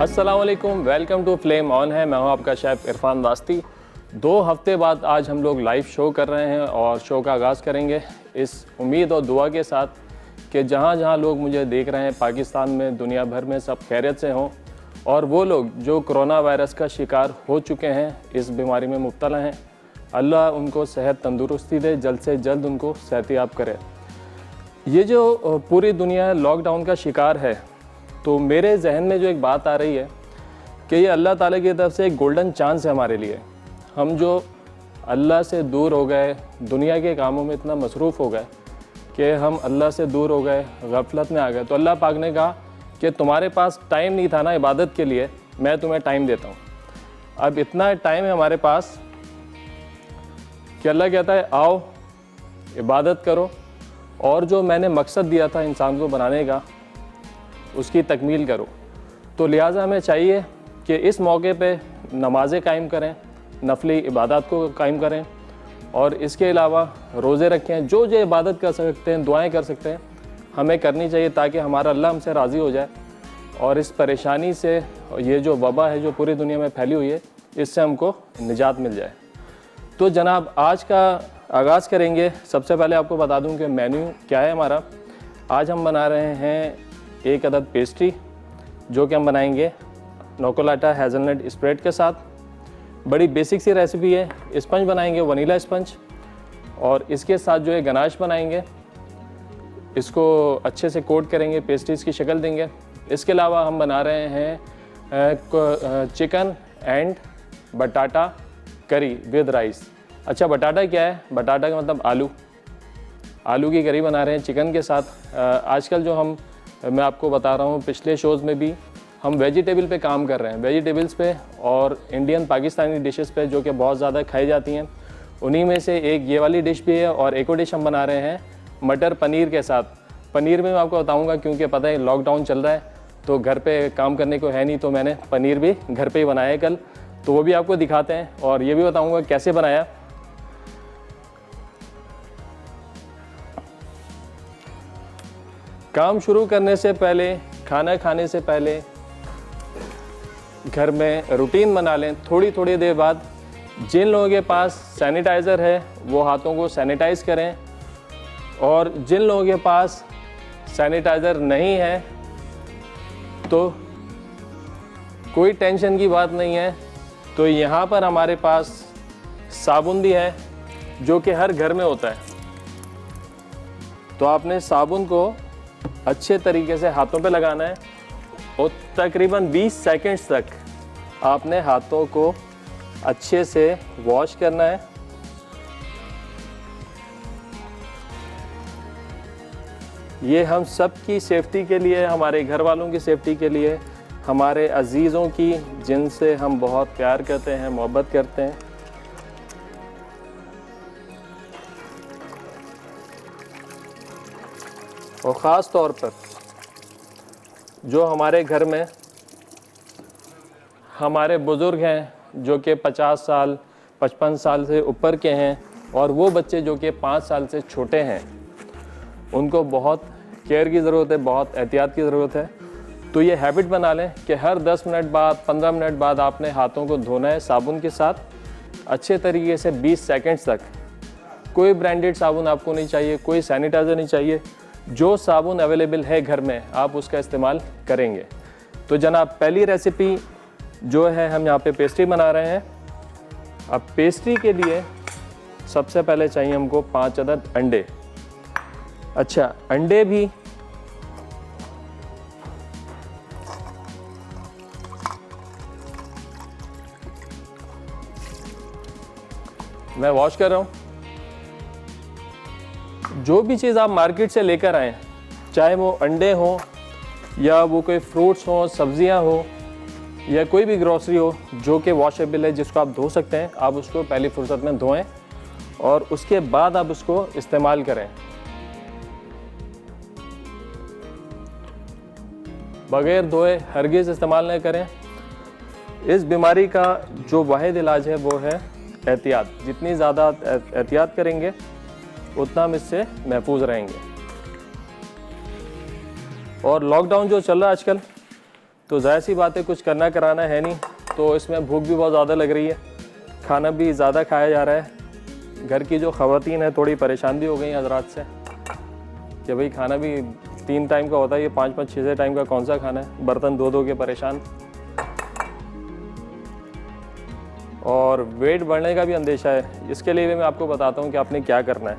अस्सलाम वालेकुम, welcome to flame on है। मैं हूं आपका शेफ़ इरफान वास्ती। 2 हफ्ते बाद आज हम लोग लाइव शो कर रहे हैं और शो का आगाज़ करेंगे इस उम्मीद और दुआ के साथ कि जहां जहां लोग मुझे देख रहे हैं, पाकिस्तान में, दुनिया भर में, सब खैरियत से हों। और वो लोग जो कोरोना वायरस का शिकार हो चुके हैं, इस बीमारी में मुब्तला हैं, अल्लाह उनको सेहत तंदुरुस्ती दे, जल्द से जल्द उनको सेहतियाब करे। ये जो पूरी दुनिया लॉकडाउन का शिकार है, तो मेरे जहन में जो एक बात आ रही है कि ये अल्लाह ताला की तरफ से एक गोल्डन चांस है हमारे लिए। हम जो अल्लाह से दूर हो गए, दुनिया के कामों में इतना मसरूफ़ हो गए कि हम अल्लाह से दूर हो गए, गफलत में आ गए। तो अल्लाह पाक ने कहा कि तुम्हारे पास टाइम नहीं था ना इबादत के लिए, मैं तुम्हें टाइम देता हूँ। अब इतना टाइम है हमारे पास कि अल्लाह कहता है आओ इबादत करो, और जो मैंने मकसद दिया था इंसान को बनाने का, उसकी तकमील करो। तो लिहाजा हमें चाहिए कि इस मौके पे नमाज़ें कायम करें, नफली इबादत को कायम करें, और इसके अलावा रोज़े रखें। जो जो इबादत कर सकते हैं, दुआएं कर सकते हैं, हमें करनी चाहिए ताकि हमारा अल्लाह हमसे राज़ी हो जाए और इस परेशानी से, ये जो वबा है जो पूरी दुनिया में फैली हुई है, इससे हमको निजात मिल जाए। तो जनाब, आज का आगाज़ करेंगे। सबसे पहले आपको बता दूं कि मेन्यू क्या है हमारा। आज हम बना रहे हैं 1 अदद पेस्ट्री, जो कि हम बनाएंगे नोकोलाटा हेज़लनट स्प्रेड के साथ। बड़ी बेसिक सी रेसिपी है। स्पंज बनाएंगे, वनीला स्पंज, और इसके साथ जो है गनाश बनाएंगे। इसको अच्छे से कोट करेंगे, पेस्ट्रीज़ की शक्ल देंगे। इसके अलावा हम बना रहे हैं चिकन एंड बटाटा करी विद राइस। अच्छा, बटाटा क्या है? बटाटा का मतलब आलू की करी बना रहे हैं चिकन के साथ। आजकल जो मैं आपको बता रहा हूँ, पिछले शोज़ में भी हम वेजिटेबल पे काम कर रहे हैं, वेजिटेबल्स पे और इंडियन पाकिस्तानी डिशेस पे जो कि बहुत ज़्यादा खाई जाती हैं। उन्हीं में से एक ये वाली डिश भी है, और एक और डिश हम बना रहे हैं मटर पनीर के साथ। पनीर में मैं आपको बताऊँगा, क्योंकि पता है लॉकडाउन चल रहा है तो घर पे काम करने को है नहीं, तो मैंने पनीर भी घर पे ही बनाया है कल, तो वो भी आपको दिखाते हैं और ये भी बताऊँगा कैसे बनाया। काम शुरू करने से पहले, खाना खाने से पहले घर में रूटीन बना लें। थोड़ी थोड़ी देर बाद जिन लोगों के पास सैनिटाइज़र है वो हाथों को सैनिटाइज़ करें, और जिन लोगों के पास सैनिटाइज़र नहीं है तो कोई टेंशन की बात नहीं है। तो यहाँ पर हमारे पास साबुन भी है जो कि हर घर में होता है। तो आपने साबुन को अच्छे तरीके से हाथों पे लगाना है और तकरीबन 20 सेकंड्स तक आपने हाथों को अच्छे से वॉश करना है। ये हम सब की सेफ्टी के लिए, हमारे घर वालों की सेफ्टी के लिए, हमारे अजीज़ों की जिनसे हम बहुत प्यार करते हैं, मोहब्बत करते हैं। और ख़ास तौर पर जो हमारे घर में हमारे बुज़ुर्ग हैं जो कि 50 साल 55 साल से ऊपर के हैं, और वो बच्चे जो कि 5 साल से छोटे हैं, उनको बहुत केयर की ज़रूरत है, बहुत एहतियात की ज़रूरत है। तो ये हैबिट बना लें कि हर 10 मिनट बाद, 15 मिनट बाद आपने हाथों को धोना है साबुन के साथ अच्छे तरीके से 20 सेकंड्स तक। कोई ब्रांडेड साबुन आपको नहीं चाहिए, कोई सैनिटाइज़र नहीं चाहिए। जो साबुन अवेलेबल है घर में आप उसका इस्तेमाल करेंगे। तो जनाब, पहली रेसिपी जो है, हम यहाँ पे पेस्ट्री बना रहे हैं। अब पेस्ट्री के लिए सबसे पहले चाहिए हमको 5 अदद अंडे। अच्छा, अंडे भी मैं वॉश कर रहा हूँ। जो भी चीज़ आप मार्केट से लेकर आएँ, चाहे वो अंडे हो या वो कोई फ्रूट्स हो, सब्जियां हो, या कोई भी ग्रोसरी हो जो कि वॉशेबल है, जिसको आप धो सकते हैं, आप उसको पहली फुर्सत में धोएं और उसके बाद आप उसको इस्तेमाल करें। बगैर धोए हरगिज़ इस्तेमाल न करें। इस बीमारी का जो वाहिद इलाज है वो है एहतियात। जितनी ज़्यादा एहतियात करेंगे उतना हम इससे महफूज रहेंगे। और लॉकडाउन जो चल रहा है आजकल, तो ज़ाहिर सी बात है कुछ करना कराना है नहीं, तो इसमें भूख भी बहुत ज़्यादा लग रही है, खाना भी ज़्यादा खाया जा रहा है। घर की जो ख़वातीन है थोड़ी परेशान भी हो गई हज़रात से कि भाई खाना भी 3 टाइम का होता है, ये 5-5 6 टाइम का कौन सा खाना है, बर्तन धो के परेशान। और वेट बढ़ने का भी अंदेशा है। इसके लिए भी मैं आपको बताता हूँ कि आपने क्या करना है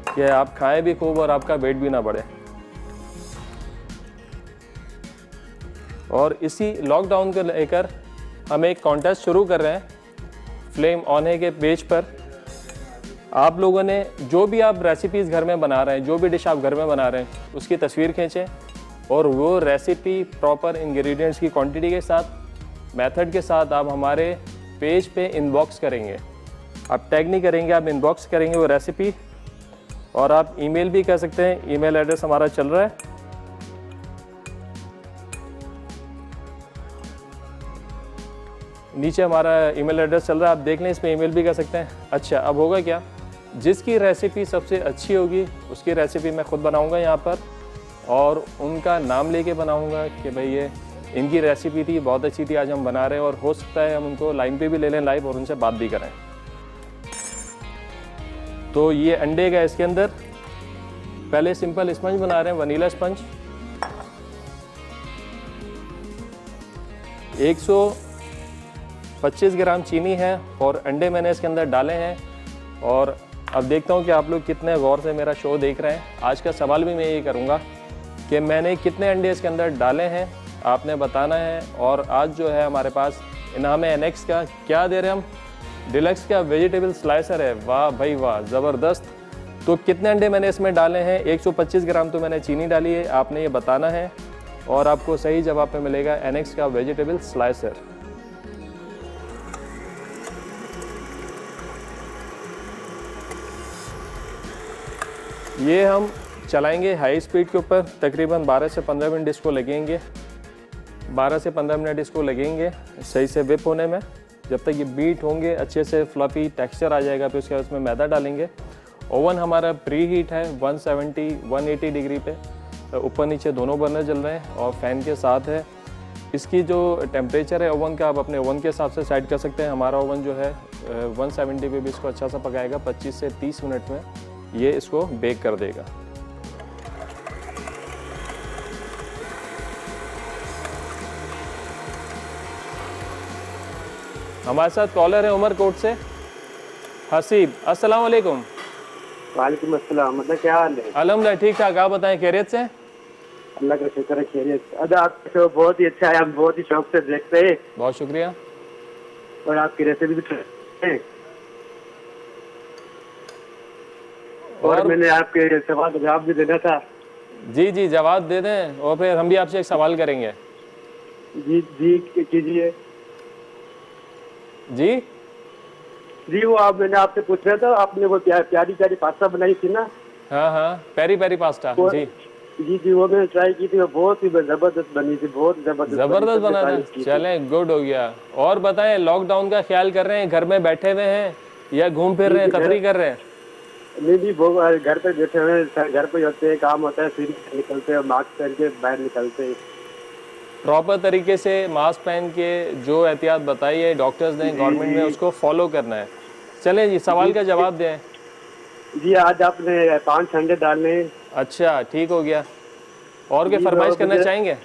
कि आप खाएं भी खूब और आपका वेट भी ना बढ़े। और इसी लॉकडाउन को लेकर हम एक कॉन्टेस्ट शुरू कर रहे हैं फ्लेम ऑन है के पेज पर। आप लोगों ने जो भी आप रेसिपीज़ घर में बना रहे हैं, जो भी डिश आप घर में बना रहे हैं, उसकी तस्वीर खींचें और वो रेसिपी प्रॉपर इंग्रेडिएंट्स की क्वांटिटी के साथ, मेथड के साथ आप हमारे पेज पे इनबॉक्स करेंगे। आप टैग नहीं करेंगे, आप इनबॉक्स करेंगे वो रेसिपी। और आप ईमेल भी कर सकते हैं, ईमेल एड्रेस हमारा चल रहा है। नीचे हमारा ईमेल एड्रेस चल रहा है, आप देख लें, इसमें ईमेल भी कर सकते हैं। अच्छा, अब होगा क्या, जिसकी रेसिपी सबसे अच्छी होगी उसकी रेसिपी मैं ख़ुद बनाऊंगा यहाँ पर, और उनका नाम लेके बनाऊंगा कि भाई ये इनकी रेसिपी थी, बहुत अच्छी थी, आज हम बना रहे हैं। और हो सकता है हम उनको लाइन पे भी ले लें लाइव और उनसे बात भी करें। तो ये अंडे का इसके अंदर पहले सिंपल स्पंज बना रहे हैं, वनीला स्पंज। 125 ग्राम चीनी है और अंडे मैंने इसके अंदर डाले हैं। और अब देखता हूँ कि आप लोग कितने गौर से मेरा शो देख रहे हैं। आज का सवाल भी मैं ये करूँगा कि मैंने कितने अंडे इसके अंदर डाले हैं, आपने बताना है। और आज जो है हमारे पास इनाम है एनेक्स का, क्या दे रहे हैं हम, डिलक्स का वेजिटेबल स्लाइसर है। वाह भाई वाह, ज़बरदस्त। तो कितने अंडे मैंने इसमें डाले हैं, 125 ग्राम तो मैंने चीनी डाली है, आपने ये बताना है और आपको सही जवाब पे मिलेगा एनेक्स का वेजिटेबल स्लाइसर। ये हम चलाएंगे हाई स्पीड के ऊपर, तकरीबन 12 से 15 मिनट इसको लगेंगे। 12 से 15 मिनट इसको लगेंगे सही से विप होने में। जब तक ये बीट होंगे, अच्छे से फ्लफी टेक्सचर आ जाएगा, फिर उसके बाद उसमें मैदा डालेंगे। ओवन हमारा प्री हीट है 170-180 डिग्री पे, ऊपर नीचे दोनों बर्नर जल रहे हैं और फैन के साथ है। इसकी जो टेम्परेचर है ओवन का, आप अपने ओवन के हिसाब से सेट कर सकते हैं। हमारा ओवन जो है 170 पे भी इसको अच्छा सा पकाएगा, 25 से 30 मिनट में ये इसको बेक कर देगा। हमारे साथ कॉलर है उमरकोट से हसीब। अस्सलाम वालेकुम। वालेकुम अस्सलाम। मतलब क्या हाल है? अल्हम्दुलिल्लाह ठीक ठाक, आप बताएं, खैरियत से? अल्लाह का शुक्र है, खैरियत। अरे आपका शो बहुत ही अच्छा है, हम बहुत ही शौक से देखते हैं। बहुत शुक्रिया। और आपकी रेसिपी भी हैं। और मैंने आपके सवाल का जवाब भी देना था। जी जी, जवाब दे दें और फिर हम भी आपसे एक सवाल करेंगे। जी जी कीजिए। जी जी वो मैंने आपसे पूछ रहा था, आपने वो प्यारी प्यारी पास्ता बनाई थी ना? हाँ हाँ, पेरी पेरी पास्ता। जी जी जी, वो मैंने ट्राई की थी, वो बहुत ही जबरदस्त बनी थी, बहुत जबरदस्त बना था। चलें, गुड हो गया। और बताएं, लॉकडाउन का ख्याल कर रहे हैं, घर में बैठे हुए हैं या घूम फिर रहे हैं, तफरी कर रहे हैं? नहीं जी, वो घर पे बैठे हुए हैं, घर पे होते हैं, काम होता है, फिर निकलते हैं, मास्क पहन के बाहर निकलते हैं। प्रॉपर तरीके से मास्क पहन के जो एहतियात बताई है डॉक्टर्स ने, गवर्नमेंट में, उसको फॉलो करना है। चलें जी, सवाल का जवाब दें। जी आज आपने 5 अंडे डालने। अच्छा, ठीक हो गया। और क्या फरमाइश करना चाहेंगे?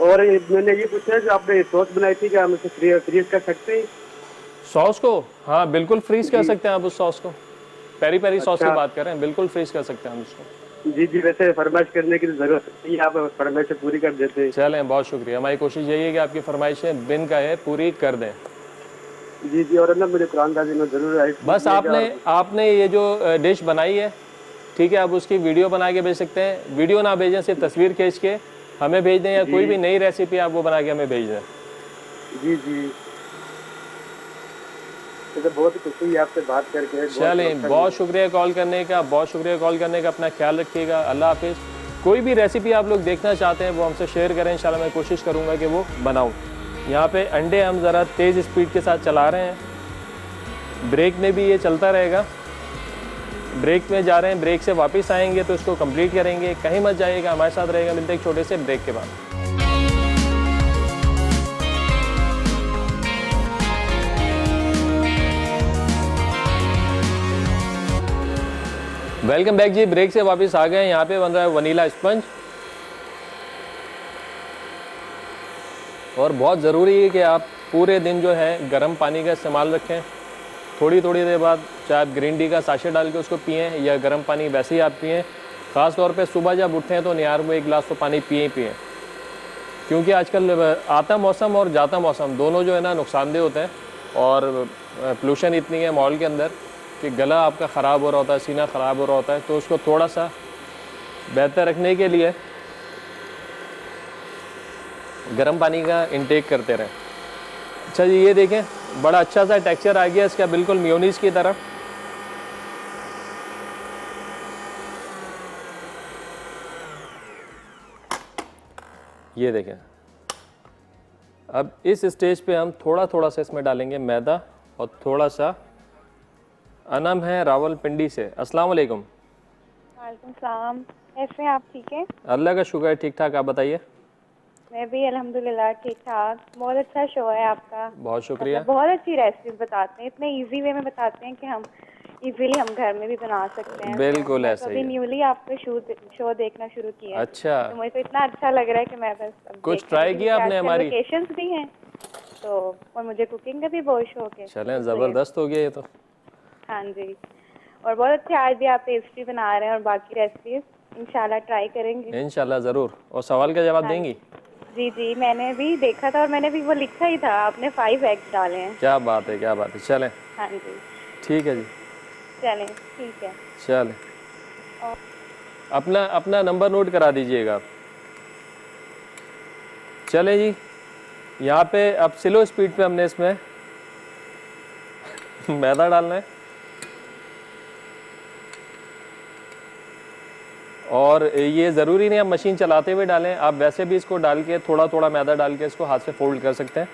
और मैंने ये पूछा है कि आपने सॉस बनाई थी, क्या हम उसे फ्रीज कर सकते हैं? सॉस को? हाँ बिल्कुल फ्रीज कर सकते हैं आप उस सॉस को। पेरी पेरी सॉस की बात कर रहे हैं, बिल्कुल फ्रीज कर सकते हैं हम उसको। जी जी, वैसे फरमाइश करने की जरूरत नहीं है, आप फरमाइश पूरी कर देते हैं। चलें, बहुत शुक्रिया। हमारी कोशिश यही है कि आपकी फरमाइशें बिन का है पूरी कर दें। जी जी, और ना मुझे कुरानदाजी में जरूर बस आपने ये जो डिश बनाई है, ठीक है, आप उसकी वीडियो बना के भेज सकते हैं। वीडियो ना भेजें, सिर्फ तस्वीर खींच के हमें भेज दें, या कोई भी नई रेसिपी आप वो बना के हमें भेज दें। जी जी, तो बहुत खुशी हुई आपसे बात करके। चलें, बहुत शुक्रिया कॉल करने का, बहुत शुक्रिया कॉल करने का। अपना ख्याल रखिएगा, अल्लाह हाफिज़। कोई भी रेसिपी आप लोग देखना चाहते हैं वो हमसे शेयर करें, इंशाल्लाह मैं कोशिश करूँगा कि वो बनाऊँ। यहाँ पे अंडे हम ज़रा तेज़ स्पीड के साथ चला रहे हैं, ब्रेक में भी ये चलता रहेगा। ब्रेक में जा रहे हैं, ब्रेक से वापस आएंगे तो इसको कंप्लीट करेंगे। कहीं मत जाइएगा, हमारे साथ रहेगा। मिलते हैं एक छोटे से ब्रेक के बाद। वेलकम बैक जी, ब्रेक से वापस आ गए। यहाँ पे बन रहा है वनीला स्पंज, और बहुत ज़रूरी है कि आप पूरे दिन जो है गर्म पानी का इस्तेमाल रखें। थोड़ी थोड़ी देर बाद चाहे आप ग्रीन टी का साशे डाल के उसको पिएँ या गर्म पानी वैसे ही आप पिएँ। ख़ास तौर पे सुबह जब उठें तो निहार में 1 गिलास तो पानी पिए ही पिएँ, क्योंकि आजकल आता मौसम और जाता मौसम दोनों जो है ना नुकसानदेह होते हैं, और पोल्यूशन इतनी है माहौल के अंदर कि गला आपका ख़राब हो रहा होता है, सीना ख़राब हो रहा होता है। तो उसको थोड़ा सा बेहतर रखने के लिए गर्म पानी का इंटेक करते रहें। अच्छा जी, ये देखें बड़ा अच्छा सा टेक्सचर आ गया इसका, बिल्कुल मेयोनीज़ की तरह। ये देखें। अब इस स्टेज पे हम थोड़ा थोड़ा सा इसमें डालेंगे मैदा और थोड़ा सा। अनम है रावलपिंडी से। अस्सलाम वालेकुम। वालेकुम सलाम। कैसे हैं आप? ठीक है, अल्लाह का शुक्र है, ठीक ठाक। आप बताइए। मैं भी अल्हम्दुलिल्लाह ठीक ठाक। बहुत अच्छा शो है आपका। बहुत शुक्रिया। मतलब बहुत अच्छी रेसिपीज बताते हैं, इतने इजी वे में बताते हैं कि हम इजीली हम घर में भी बना सकते हैं। बिल्कुल ऐसा ही अभी है। न्यूली आपका शो देखना शुरू किया है। अच्छा, तो मुझे तो इतना अच्छा लग रहा है कि मैं बस अब कुछ देखने ट्राई लगी, किया क्योंकि आपने आजकल हमारी? वेकेशंस भी हैं तो, और मुझे कुकिंग का भी बहुत शौक है। चलें, ज़बरदस्त हो गया ये तो। हाँ जी, और बहुत अच्छे आज भी आप पेस्ट्री बना रहे हैं और बाकी रेसिपीज इंशाल्लाह ट्राई करेंगे। इंशाल्लाह ज़रूर। और सवाल का जवाब देंगी? जी जी, मैंने भी देखा था और मैंने भी वो लिखा ही था, आपने 5 एग्स डाले हैं। क्या बात है, क्या बात है। चलें, हाँ जी, ठीक है जी, चलें ठीक है। चलें। अपना अपना नंबर नोट करा दीजिएगा आप। चलें जी, यहाँ पे अब स्लो स्पीड पे हमने इसमें मैदा डालना है, और ये ज़रूरी नहीं आप मशीन चलाते हुए डालें, आप वैसे भी इसको डाल के थोड़ा थोड़ा मैदा डाल के इसको हाथ से फोल्ड कर सकते हैं।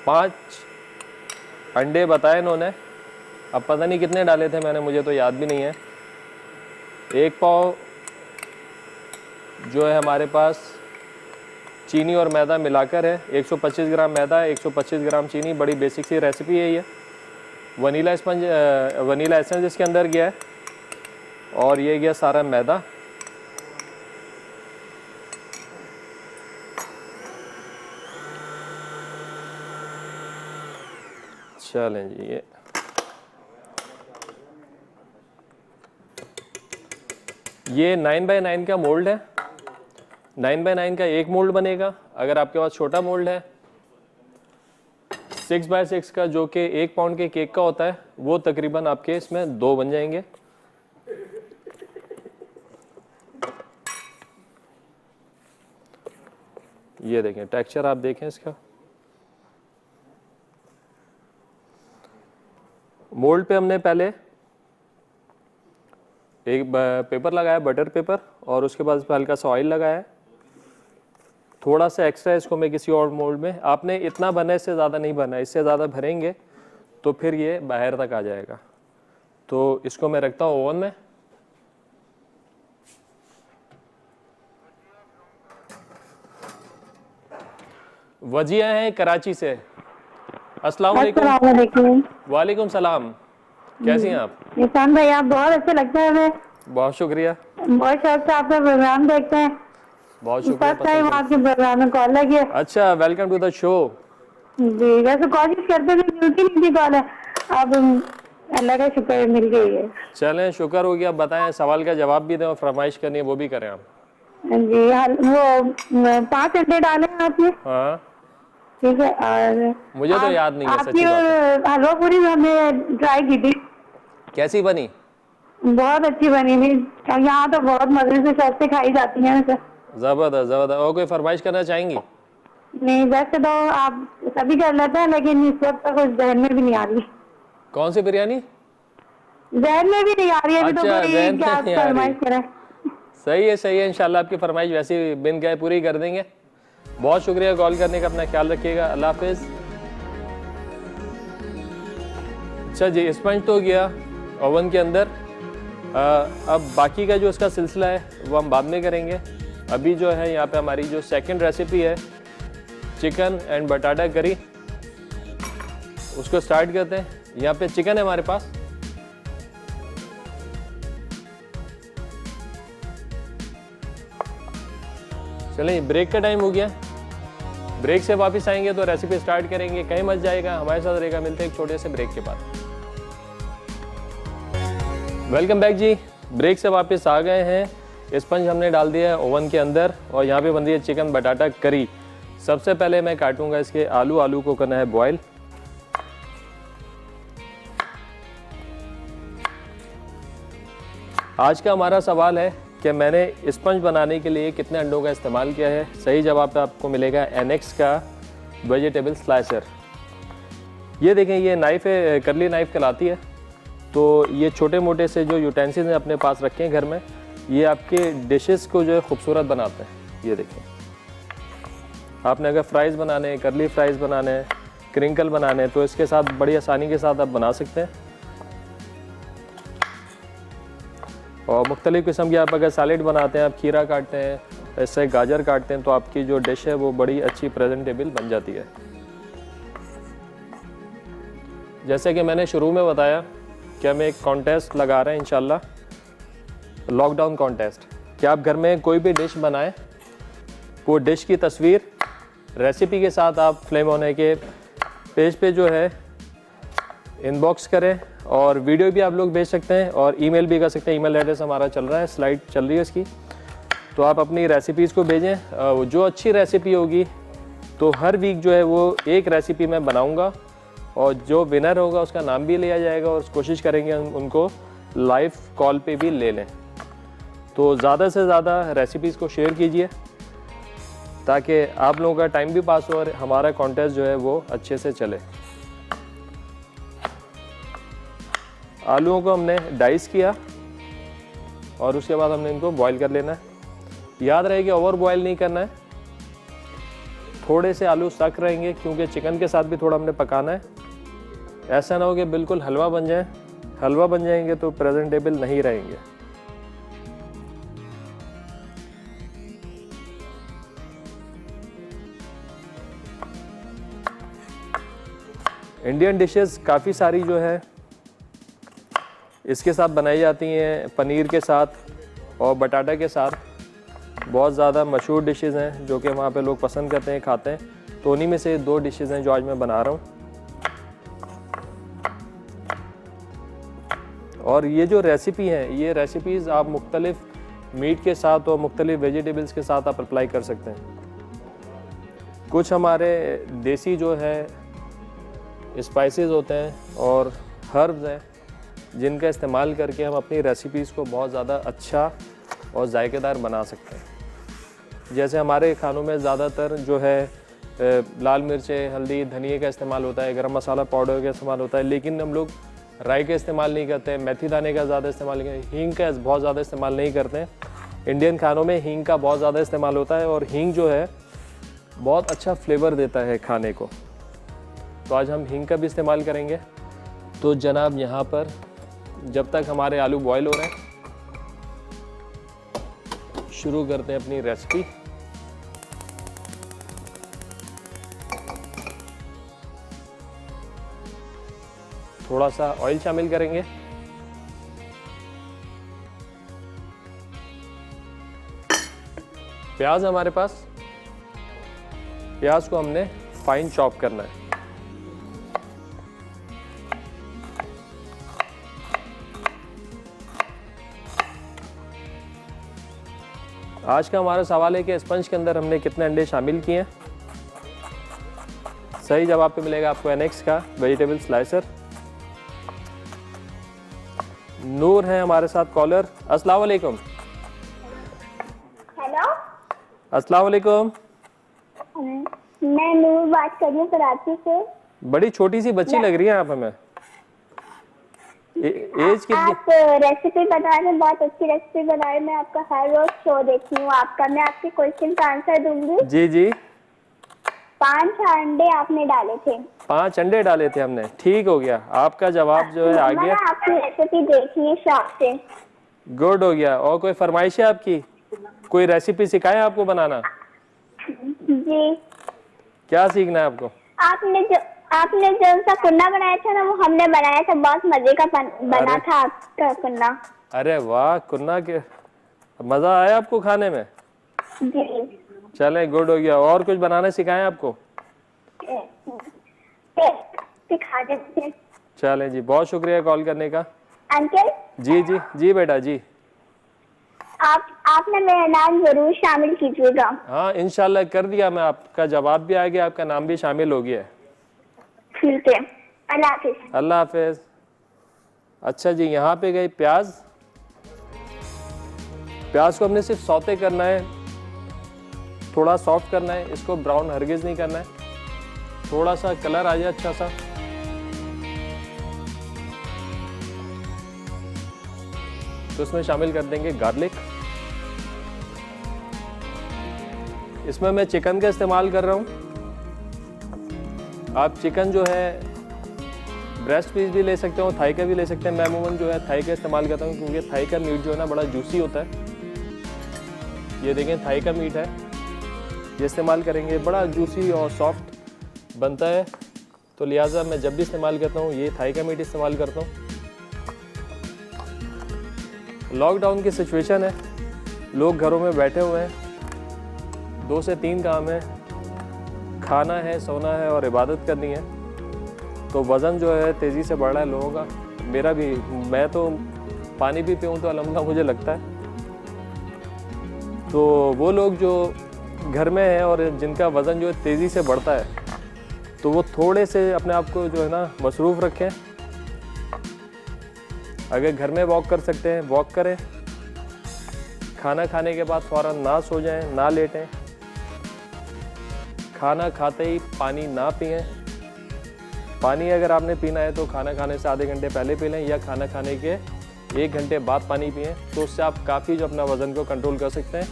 5 अंडे बताए इन्होंने, अब पता नहीं कितने डाले थे मैंने, मुझे तो याद भी नहीं है। 1 पाव जो है हमारे पास चीनी और मैदा मिलाकर है, 125 ग्राम मैदा है, 125 ग्राम चीनी। बड़ी बेसिक सी रेसिपी है ये। वनीला स्पंज, वनीला एसेंस इसके अंदर गया है, और ये गया सारा मैदा। चलें जी, ये 9x9 का मोल्ड है। 9x9 का एक मोल्ड बनेगा। अगर आपके पास छोटा मोल्ड है 6x6 का, जो कि 1 पाउंड के केक का होता है, वो तकरीबन आपके इसमें 2 बन जाएंगे। ये देखें टेक्सचर, आप देखें इसका। मोल्ड पे हमने पहले एक पेपर लगाया, बटर पेपर, और उसके बाद इस पर हल्का सा ऑयल लगाया है। थोड़ा सा एक्स्ट्रा इसको मैं किसी और मोल्ड में, आपने इतना भरना है, इससे ज़्यादा नहीं भरना है। इससे ज़्यादा भरेंगे तो फिर ये बाहर तक आ जाएगा। तो इसको मैं रखता हूँ ओवन में। वजिया हैं कराची से। अस्सलाम वालेकुम। वालेकुम सलाम। कैसी हैं आप? निशान भाई, आप बहुत अच्छे लगते हैं हमें। बहुत शुक्रिया। बहुत शौक से आपका प्रोग्राम देखते हैं। बहुत शुक्रिया। फर्स्ट टाइम आपके प्रोग्राम में कॉल लगी है। अच्छा, वेलकम टू द शो। जी, वैसे कोशिश करते थे, मिलती नहीं थी कॉल है, अब अल्लाह का शुक्र है मिल गई है। चलें, शुक्र हो गया। बताएं, सवाल का जवाब भी दें और फरमाइश करनी है वो भी करें आप। जी, वो 5 अंडे डाले हैं आपने? हाँ, ठीक है। और मुझे तो याद नहीं है, सच्ची बात है। हलवा पूरी हमने ट्राई की थी, कैसी बनी? बहुत अच्छी बनी थी। यहाँ तो बहुत मजे से सबसे खाई जाती है। जबरदस्त जबरदस्त। और कोई फरमाइश करना चाहेंगी? नहीं, वैसे तो आप सभी कर लेते हैं, लेकिन इस वक्त तो कुछ जहन में भी नहीं आ रही। कौन सी बिरयानी? जहन में भी नहीं आ रही है अभी। अच्छा, तो जहन कोई में क्या नहीं आ रही। फरमाइश करें? सही है इंशाल्लाह आपकी फरमाइश वैसी बिन गए पूरी कर देंगे। बहुत शुक्रिया कॉल करने का, अपना ख्याल रखिएगा। अल्लाह हाफिज़। अच्छा जी, स्पंज तो गया ओवन के अंदर। अब बाकी का जो इसका सिलसिला है वो हम बाद में करेंगे। अभी जो है यहाँ पे हमारी जो सेकंड रेसिपी है चिकन एंड बटाटा करी, उसको स्टार्ट करते हैं। यहाँ पे चिकन है हमारे पास, चलिए ब्रेक का टाइम हो गया, ब्रेक से वापस आएंगे तो रेसिपी स्टार्ट करेंगे, कहीं मत जाएगा, हमारे साथ रहेगा। मिलते हैं एक छोटे से ब्रेक के बाद। वेलकम बैक जी, ब्रेक से वापस आ गए हैं। स्पंज हमने डाल दिया है ओवन के अंदर और यहाँ पे बन रही है चिकन बटाटा करी। सबसे पहले मैं काटूंगा इसके आलू को करना है बॉयल। आज का हमारा सवाल है कि मैंने स्पंज बनाने के लिए कितने अंडों का इस्तेमाल किया है। सही जवाब पे आपको मिलेगा NX का वेजिटेबल स्लाइसर। ये देखें, ये नाइफ़ है, करली नाइफ़ कहलाती है। तो ये छोटे मोटे से जो यूटेंसिल्स हैं अपने पास रखें घर में, ये आपके डिशेस को जो है खूबसूरत बनाते हैं। ये देखें, आपने अगर फ्राइज़ बनाने हैं, करली फ्राइज़ बनाने हैं, क्रिंकल बनाने हैं, तो इसके साथ बड़ी आसानी के साथ आप बना सकते हैं। और मुख्तलिफ़ किस्म की आप अगर सैलेड बनाते हैं, आप खीरा काटते हैं, ऐसे गाजर काटते हैं, तो आपकी जो डिश है वो बड़ी अच्छी प्रेजेंटेबल बन जाती है। जैसे कि मैंने शुरू में बताया कि हम एक कॉन्टेस्ट लगा रहे हैं इंशाल्लाह, लॉकडाउन कॉन्टेस्ट, कि आप घर में कोई भी डिश बनाएं, वो डिश की तस्वीर रेसिपी के साथ आप फ्लेम होने के पेज पे जो है इनबॉक्स करें, और वीडियो भी आप लोग भेज सकते हैं और ईमेल भी कर सकते हैं। ईमेल एड्रेस हमारा चल रहा है, स्लाइड चल रही है इसकी। तो आप अपनी रेसिपीज़ को भेजें, जो अच्छी रेसिपी होगी तो हर वीक जो है वो एक रेसिपी मैं बनाऊंगा और जो विनर होगा उसका नाम भी लिया जाएगा और कोशिश करेंगे उनको लाइव कॉल पे भी ले लें। तो ज़्यादा से ज़्यादा रेसिपीज़ को शेयर कीजिए ताकि आप लोगों का टाइम भी पास हो और हमारा कॉन्टेस्ट जो है वो अच्छे से चले। आलूओं को हमने डाइस किया और उसके बाद हमने इनको बॉईल कर लेना है। याद रहे कि ओवर बॉईल नहीं करना है, थोड़े से आलू सख्त रहेंगे क्योंकि चिकन के साथ भी थोड़ा हमने पकाना है। ऐसा ना हो कि बिल्कुल हलवा बन जाए, हलवा बन जाएंगे तो प्रेजेंटेबल नहीं रहेंगे। इंडियन डिशेस काफ़ी सारी जो है इसके साथ बनाई जाती हैं, पनीर के साथ और बटाटा के साथ। बहुत ज़्यादा मशहूर डिशेस हैं जो कि वहाँ पे लोग पसंद करते हैं, खाते हैं। तो उन्हीं में से 2 डिशेस हैं जो आज मैं बना रहा हूँ। और ये जो रेसिपी है, ये रेसिपीज़ आप मुख्तलिफ मीट के साथ और मुख्तलिफ वेजिटेबल्स के साथ आप अप्लाई कर सकते हैं। कुछ हमारे देसी जो है स्पाइसेस होते हैं और हर्ब्स हैं जिनका इस्तेमाल करके हम अपनी रेसिपीज़ को बहुत ज़्यादा अच्छा और जायकेदार बना सकते हैं। जैसे हमारे खानों में ज़्यादातर जो है लाल मिर्चें, हल्दी, धनिए का इस्तेमाल होता है, गरम मसाला पाउडर का इस्तेमाल होता है, लेकिन हम लोग राई का इस्तेमाल नहीं करते हैं, मेथी दाने का ज़्यादा इस्तेमाल नहीं करते, हींग का बहुत ज़्यादा इस्तेमाल नहीं करते हैं। इंडियन खानों में हींग का बहुत ज़्यादा इस्तेमाल होता है और हींग जो है बहुत अच्छा फ्लेवर देता है खाने को। तो आज हम हींग का भी इस्तेमाल करेंगे। तो जनाब यहाँ पर जब तक हमारे आलू बॉईल हो रहे हैं, शुरू करते हैं अपनी रेसिपी। थोड़ा सा ऑयल शामिल करेंगे। प्याज हमारे पास, प्याज को हमने फाइन चॉप करना है। आज का हमारा सवाल है कि स्पंज के अंदर हमने कितने अंडे शामिल किए हैं। सही जवाब पे मिलेगा आपको NX का वेजिटेबल स्लाइसर। नूर है हमारे साथ कॉलर। अस्सलाम वालेकुम। हेलो, अस्सलाम वालेकुम। मैं नूर बात कर रही हूँ कराची से। बड़ी छोटी सी बच्ची लग रही है आप हमें। एज कितनी? आप रेसिपी बता रहे हैं, बहुत अच्छी रेसिपी बना रहे हैं। मैं आपका हर रोज शो देखती हूँ आपका। मैं आपके क्वेश्चन का आंसर दूंगी। जी जी। 5 अंडे आपने डाले थे। 5 अंडे डाले थे हमने, ठीक हो गया। आपका जवाब जो है आ गया। मैंने आपकी रेसिपी देखी है शॉप से। गुड हो गया। और कोई फरमाइश है आपकी? कोई रेसिपी सिखाएं आपको बनाना? जी। क्या सीखना है आपको? आपने जो सा कुन्ना बनाया था ना, वो हमने बनाया था। बहुत मजे का बना था आपका कुन्ना। अरे वाह, कुन्ना के मजा आया आपको खाने में? जी। चले, गुड हो गया। और कुछ बनाना सिखाएं आपको? सिखा देते। चले जी, बहुत शुक्रिया कॉल करने का। अंकल जी जी जी बेटा जी। आपने मेरा नाम जरूर शामिल कीजिएगा। हाँ इंशाल्लाह कर दिया मैं, आपका जवाब भी आ गया, आपका नाम भी शामिल हो गया है। ठीक है, अल्लाह हाफिज। अल्लाह हाफिज। अच्छा जी, यहाँ पे गई प्याज। प्याज को हमने सिर्फ सौते करना है, थोड़ा सॉफ्ट करना है, इसको ब्राउन हरगिज नहीं करना है। थोड़ा सा कलर आ जाए अच्छा सा। तो इसमें शामिल कर देंगे गार्लिक। इसमें मैं चिकन का इस्तेमाल कर रहा हूँ। आप चिकन जो है ब्रेस्ट पीस भी ले सकते हो, थाई का भी ले सकते हैं। मैं अमूमन जो है थाई का इस्तेमाल करता हूँ क्योंकि थाई का मीट जो है ना बड़ा जूसी होता है। ये देखें थाई का मीट है, ये इस्तेमाल करेंगे, बड़ा जूसी और सॉफ्ट बनता है। तो लिहाजा मैं जब भी इस्तेमाल करता हूँ ये थाई का मीट इस्तेमाल करता हूँ। लॉकडाउन की सिचुएशन है, लोग घरों में बैठे हुए हैं, 2 से 3 काम है, खाना है, सोना है और इबादत करनी है। तो वज़न जो है तेज़ी से बढ़ रहा है लोगों का, मेरा भी। मैं तो पानी भी पीऊँ तो अल्हम्दुलिल्लाह मुझे लगता है। तो वो लोग जो घर में हैं और जिनका वज़न जो है तेज़ी से बढ़ता है, तो वो थोड़े से अपने आप को जो है ना मसरूफ़ रखें। अगर घर में वॉक कर सकते हैं वॉक करें। खाना खाने के बाद फ़ौरन ना सो जाएं, ना लेटें। खाना खाते ही पानी ना पिएं। पानी अगर आपने पीना है तो खाना खाने से आधे घंटे पहले पी लें या खाना खाने के 1 घंटे बाद पानी पिएं। तो उससे आप काफ़ी जो अपना वज़न को कंट्रोल कर सकते हैं।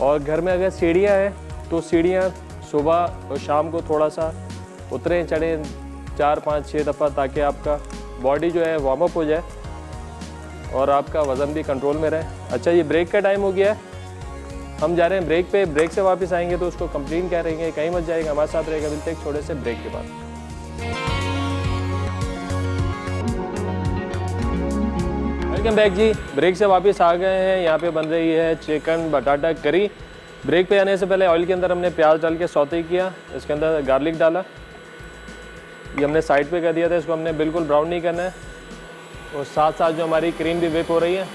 और घर में अगर सीढ़ियाँ हैं तो सीढ़ियाँ सुबह और शाम को थोड़ा सा उतरें चढ़ें 4, 5, 6 दफ़ा, ताकि आपका बॉडी जो है वार्म अप हो जाए और आपका वज़न भी कंट्रोल में रहे। अच्छा, ये ब्रेक का टाइम हो गया है, हम जा रहे हैं ब्रेक पे। ब्रेक से वापस आएंगे तो उसको कंप्लीट करेंगे, कहीं मत जाएगा, हमारे साथ रहेगा बिल्कुल एक छोटे से ब्रेक के बाद। वेलकम बैक जी, ब्रेक से वापस आ गए हैं। यहाँ पे बन रही है चिकन बटाटा करी। ब्रेक पे आने से पहले ऑयल के अंदर हमने प्याज डाल के सौते किया, इसके अंदर गार्लिक डाला, ये हमने साइड पे कर दिया था। इसको हमने बिल्कुल ब्राउन नहीं करना है। और साथ साथ जो हमारी क्रीम भी विप हो रही है,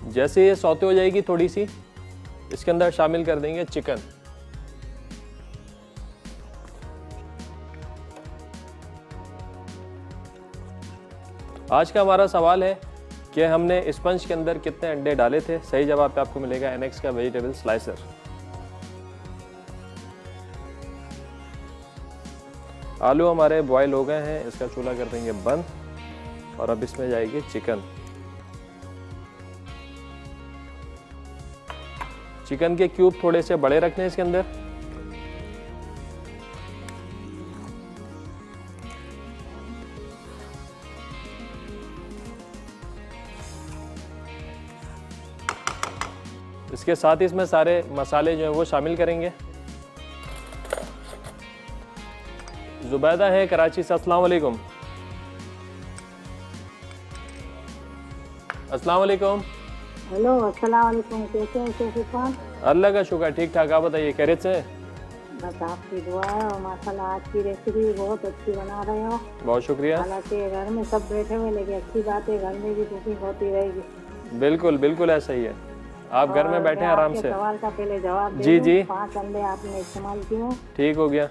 जैसे ये सौते हो जाएगी थोड़ी सी, इसके अंदर शामिल कर देंगे चिकन। आज का हमारा सवाल है कि हमने स्पंज के अंदर कितने अंडे डाले थे। सही जवाब पे आपको मिलेगा एनेक्स का वेजिटेबल स्लाइसर। आलू हमारे बॉयल हो गए हैं, इसका चूल्हा कर देंगे बंद और अब इसमें जाएगी चिकन। चिकन के क्यूब थोड़े से बड़े रखने हैं इसके अंदर। इसके साथ ही इसमें सारे मसाले जो हैं वो शामिल करेंगे। जुबैदा है कराची से। अस्सलाम वालेकुम। अस्सलाम वालेकुम। हेलो, अस्सलाम वालेकुम। कैसे हैं शेख इरफान? अल्लाह का शुक्र, ठीक ठाक। आप बताइए खैरियत से? बस आपकी दुआ है और माशाल्लाह आज की रेसिपी बहुत अच्छी बना रहे हो। बहुत शुक्रिया। हालांकि घर में सब बैठे हुए, लेकिन अच्छी बात है घर में भी कुकिंग होती रहेगी। बिल्कुल बिल्कुल ऐसा ही है। आप घर में बैठे आराम से। सवाल का पहले जवाब दे जी दूं। जी 5 अंडे आपने इस्तेमाल किए, ठीक हो गया।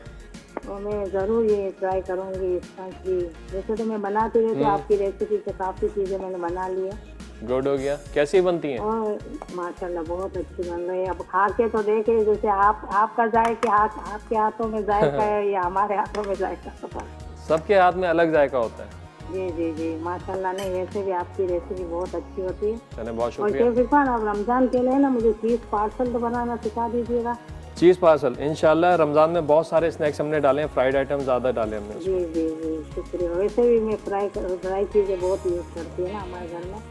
तो मैं ज़रूर ये ट्राई करूँगी स्पंज की। वैसे तो मैं बनाती रहती हूँ, आपकी रेसिपी से काफ़ी चीज़ें मैंने बना ली है। गुड हो गया। कैसी बनती हैं? और माशाल्लाह बहुत अच्छी बन रही है। अब खा के तो देखे, जैसे आपका जायका आपके हाथों में जायका है या हमारे हाथों में जायका पता। सबके हाथ में अलग जायका होता है। जी जी जी माशाल्लाह। नहीं, वैसे भी आपकी रेसिपी बहुत अच्छी होती है। चले, बहुत और शुक्रिया। शेफ इरफान, अब रमज़ान के लिए ना मुझे चीज़ पार्सल तो बनाना सिखा दीजिएगा। चीज़ पार्सल इंशाल्लाह। रमज़ान में बहुत सारे स्नैक्स हमने डाले हैं, फ्राइड आइटम ज़्यादा डाले हमने। जी जी जी शुक्रिया। वैसे भी मैं फ्राई चीज़ें बहुत यूज़ करती है ना हमारे घर में।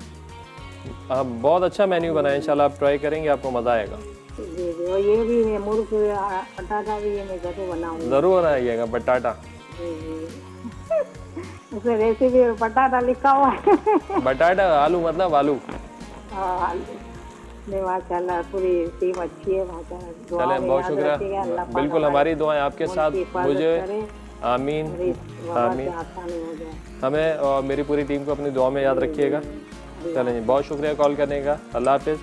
हाँ, बहुत अच्छा मेन्यू बना है, इंशाल्लाह आप ट्राई करेंगे, आपको मज़ा आएगा। जी जी। और ये भी मैं मुर्ग पटाटा भी ये मैं ज़रूर बनाऊँगी। ज़रूर बनाइएगा बटाटा। जी जी उसमें रेसिपी बटाटा लिखा हुआ है। बटाटा आलू मतलब आलू। हाँ, नहीं माशाल्लाह पूरी टीम अच्छी है माशाल्लाह। दुआ चलें, में बहुत याद शुक्रिया। रखिएगा, अल्लाह पाक बिल्कुल हमारी दुआएं आपके मुल्क साथ। की हिफाजत मुझे करे, आमीन और इस वबा से आमीन। आसानी हो जाए। हमें और मेरी पूरी टीम को अपनी दुआ में याद रखिएगा। चलें जी, बहुत शुक्रिया कॉल करने का। अल्लाह हाफिज़।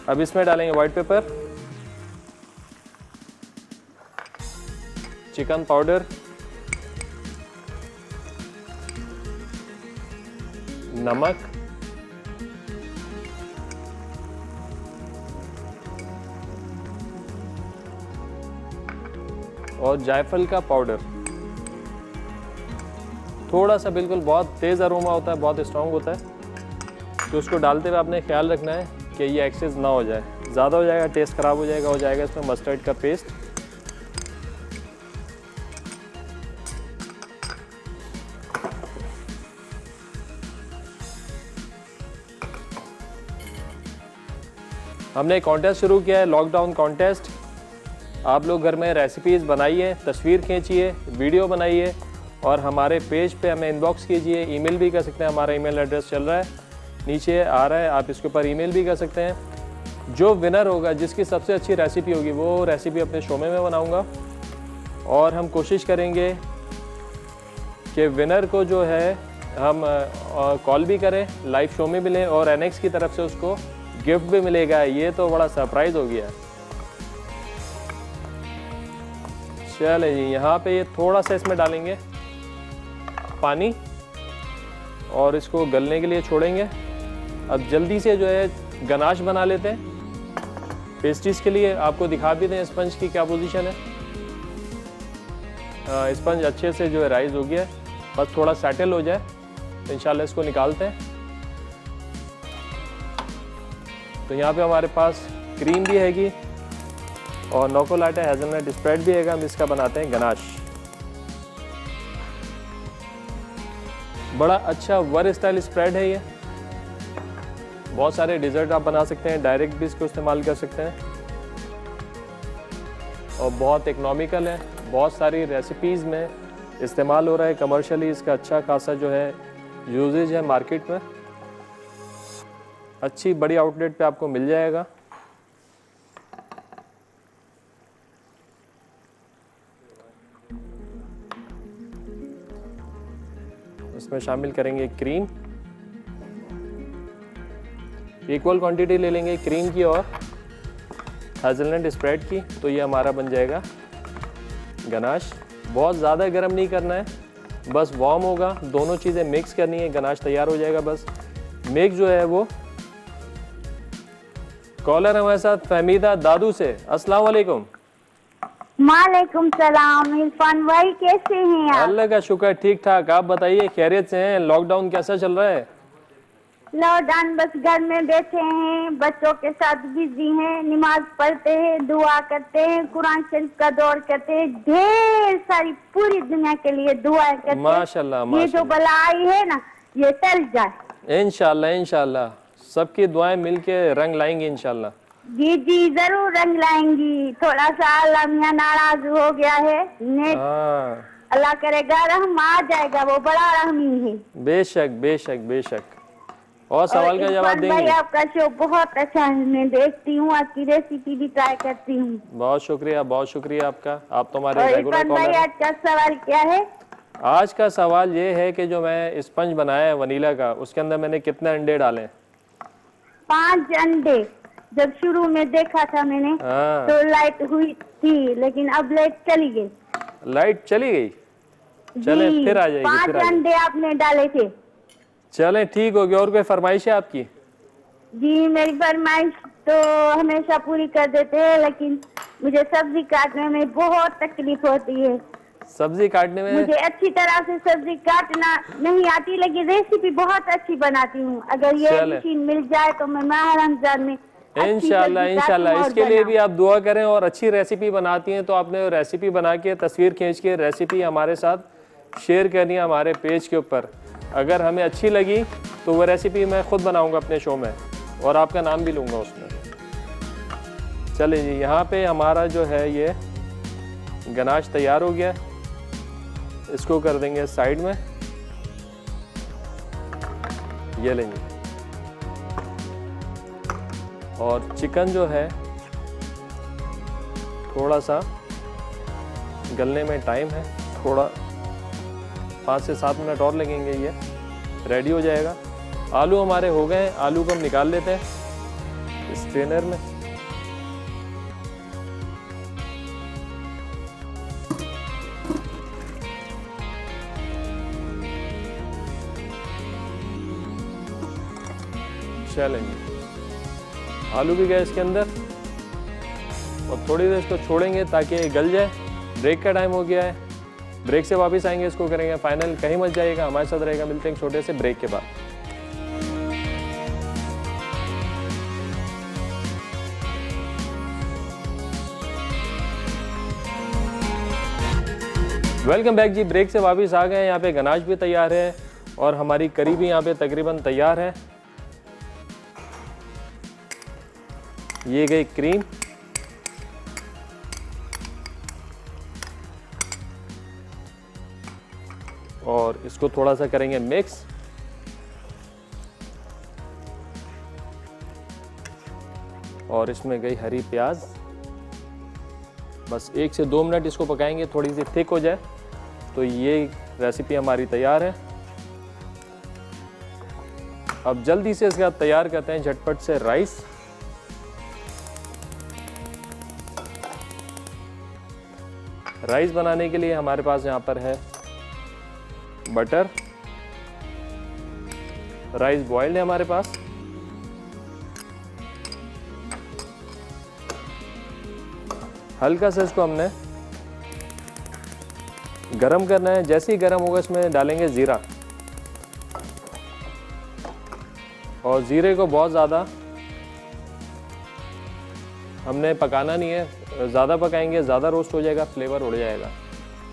अब इसमें डालेंगे वाइट पेपर, चिकन पाउडर, नमक, और जायफल का पाउडर। थोड़ा सा, बिल्कुल बहुत तेज़ अरोमा होता है, बहुत स्ट्रॉन्ग होता है, तो उसको डालते हुए आपने ख्याल रखना है कि ये एक्सेस ना हो जाए। ज़्यादा हो जाएगा टेस्ट ख़राब हो जाएगा इसमें मस्टर्ड का पेस्ट। हमने एक कॉन्टेस्ट शुरू किया है, लॉकडाउन कॉन्टेस्ट। आप लोग घर में रेसिपीज़ बनाइए, तस्वीर खींचिए, वीडियो बनाइए और हमारे पेज पे हमें इनबॉक्स कीजिए। ईमेल भी कर सकते हैं, हमारा ईमेल एड्रेस चल रहा है, नीचे आ रहा है, आप इसके ऊपर ईमेल भी कर सकते हैं। जो विनर होगा, जिसकी सबसे अच्छी रेसिपी होगी, वो रेसिपी अपने शो में मैं बनाऊँगा और हम कोशिश करेंगे कि विनर को जो है हम कॉल भी करें, लाइव शो में मिलें और NX की तरफ से उसको गिफ्ट भी मिलेगा। ये तो बड़ा सरप्राइज़ हो गया। चले जी, यहाँ पे ये थोड़ा सा इसमें डालेंगे पानी और इसको गलने के लिए छोड़ेंगे। अब जल्दी से जो है गनाश बना लेते हैं पेस्ट्रीज के लिए। आपको दिखा भी दें स्पंज की क्या पोजीशन है। स्पंज अच्छे से जो है राइज हो गया है, बस थोड़ा सेटल हो जाए तो इंशाल्लाह इसको निकालते हैं। तो यहाँ पे हमारे पास क्रीम भी हैगी और नोकोलाटा हेज़लनट स्प्रेड भी हैगा। हम इसका बनाते हैं गनाश। बड़ा अच्छा वर स्टाइल स्प्रेड है ये। बहुत सारे डिज़र्ट आप बना सकते हैं, डायरेक्ट भी इसको इस्तेमाल कर सकते हैं और बहुत इकोनॉमिकल है। बहुत सारी रेसिपीज़ में इस्तेमाल हो रहा है, कमर्शियली इसका अच्छा खासा जो है यूजेज है मार्केट में। अच्छी बड़ी आउटलेट पे आपको मिल जाएगा। इसमें शामिल करेंगे क्रीम, इक्वल क्वांटिटी ले लेंगे क्रीम की और हेज़लनट स्प्रेड की। तो ये हमारा बन जाएगा गनाश। बहुत ज़्यादा गर्म नहीं करना है, बस वार्म होगा, दोनों चीज़ें मिक्स करनी है, गनाश तैयार हो जाएगा। बस मिक्स जो है वो। कॉलर हमारे साथ फहमीदा दादू से। अस्सलाम वालेकुम। वालेकुम सलाम। इरफान भाई कैसे हैं आप? अल्लाह का शुक्र, ठीक ठाक। आप बताइए, खैरियत से हैं? लॉकडाउन कैसा चल रहा है? लॉकडाउन बस घर में बैठे हैं, बच्चों के साथ बिजी हैं, नमाज पढ़ते हैं, दुआ करते हैं, कुरान शरीफ का दौर करते हैं, ढेर सारी पूरी दुनिया के लिए दुआ करते हैं। माशाल्लाह ये जो बला आई है ना, ये टल जाए इंशाल्लाह। इंशाल्लाह सबकी दुआएं मिलके रंग लाएंगी इंशाल्लाह। जी जी जरूर रंग लाएंगी। थोड़ा सा अल्लाह मियां नाराज हो गया है, नेट अल्लाह करेगा रहम आ जाएगा, वो बड़ा रहमी है। बेशक बेशक बेशक। और सवाल का जवाब देंगे। भाई आपका शो बहुत अच्छा है, मैं देखती हूँ, आपकी रेसिपी भी ट्राई करती हूँ। बहुत शुक्रिया आपका। आप तो हमारे रेगुलर भाई कॉलर। आज का सवाल क्या है? आज का सवाल ये है कि जो मैं स्पंज बनाया है वनीला का, उसके अंदर मैंने कितने अंडे डाले? 5 अंडे। जब शुरू में देखा था मैंने तो लाइट हुई थी, लेकिन अब लाइट चली गई। लाइट चली गई? चले फिर आ जाएगी। 5 अंडे आपने डाले थे। चले ठीक हो गया। और कोई फरमाइश है आपकी? जी मेरी फरमाइश तो हमेशा पूरी कर देते हैं, लेकिन मुझे सब्जी काटने में बहुत तकलीफ होती है। सब्जी काटने में? मुझे अच्छी तरह से सब्जी काटना नहीं आती, लेकिन रेसिपी बहुत अच्छी बनाती हूँ। अगर ये मशीन मिल जाए तो मैं माह रमजान में इंशाल्लाह इसके लिए भी आप दुआ करें। और अच्छी रेसिपी बनाती हैं तो आपने रेसिपी बना के तस्वीर खींच के रेसिपी हमारे साथ शेयर करनी है हमारे पेज के ऊपर। अगर हमें अच्छी लगी तो वो रेसिपी मैं खुद बनाऊंगा अपने शो में और आपका नाम भी लूँगा उसमें। चलिए जी, यहाँ पे हमारा जो है ये गनाश तैयार हो गया। इसको कर देंगे साइड में। ये लेंगे। और चिकन जो है थोड़ा सा गलने में टाइम है, थोड़ा 5 से 7 मिनट और लगेंगे, ये रेडी हो जाएगा। आलू हमारे हो गए हैं, आलू को हम निकाल लेते हैं स्ट्रेनर में। चलेंगे, आलू भी गए इसके अंदर और थोड़ी देर इसको छोड़ेंगे ताकि ये गल जाए। ब्रेक का टाइम हो गया है, ब्रेक से वापस आएंगे, इसको करेंगे फाइनल। कहीं मत जाइएगा, हमारे साथ रहेगा। मिलते हैं एक छोटे से ब्रेक के बाद। वेलकम बैक जी। ब्रेक से वापस आ गए। यहाँ पे गनाश भी तैयार है और हमारी करी भी यहाँ पे तकरीबन तैयार है। ये गई क्रीम, और इसको थोड़ा सा करेंगे मिक्स। और इसमें गई हरी प्याज। बस 1 से 2 मिनट इसको पकाएंगे, थोड़ी सी थिक हो जाए तो ये रेसिपी हमारी तैयार है। अब जल्दी से इसके बाद तैयार करते हैं झटपट से राइस। राइस बनाने के लिए हमारे पास यहाँ पर है बटर। राइस बॉइल्ड है हमारे पास। हल्का सा इसको हमने गरम करना है। जैसे ही गरम होगा इसमें डालेंगे ज़ीरा, और ज़ीरे को बहुत ज़्यादा हमने पकाना नहीं है। ज़्यादा पकाएंगे ज़्यादा रोस्ट हो जाएगा, फ्लेवर उड़ जाएगा।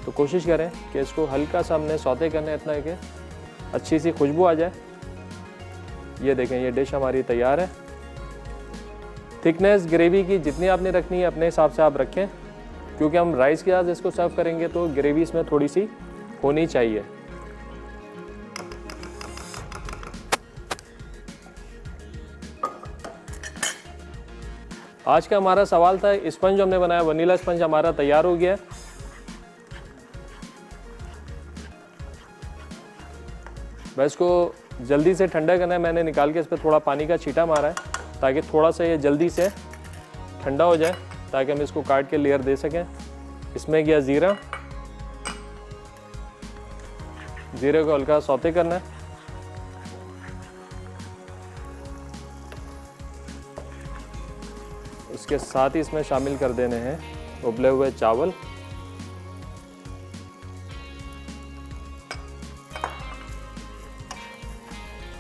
तो कोशिश करें कि इसको हल्का सा हमने सौते करना है, इतना है कि अच्छी सी खुशबू आ जाए। ये देखें, ये डिश हमारी तैयार है। थिकनेस ग्रेवी की जितनी आपने रखनी है अपने हिसाब से आप रखें, क्योंकि हम राइस के साथ इसको सर्व करेंगे तो ग्रेवी इसमें थोड़ी सी होनी चाहिए। आज का हमारा सवाल था स्पंज हमने बनाया, वनीला स्पंज हमारा तैयार हो गया। बस इसको जल्दी से ठंडा करना है। मैंने निकाल के इस पर थोड़ा पानी का छींटा मारा है ताकि थोड़ा सा ये जल्दी से ठंडा हो जाए, ताकि हम इसको काट के लेयर दे सकें। इसमें गया ज़ीरा, ज़ीरे को हल्का सौते करना है। उसके साथ ही इसमें शामिल कर देने हैं उबले हुए चावल।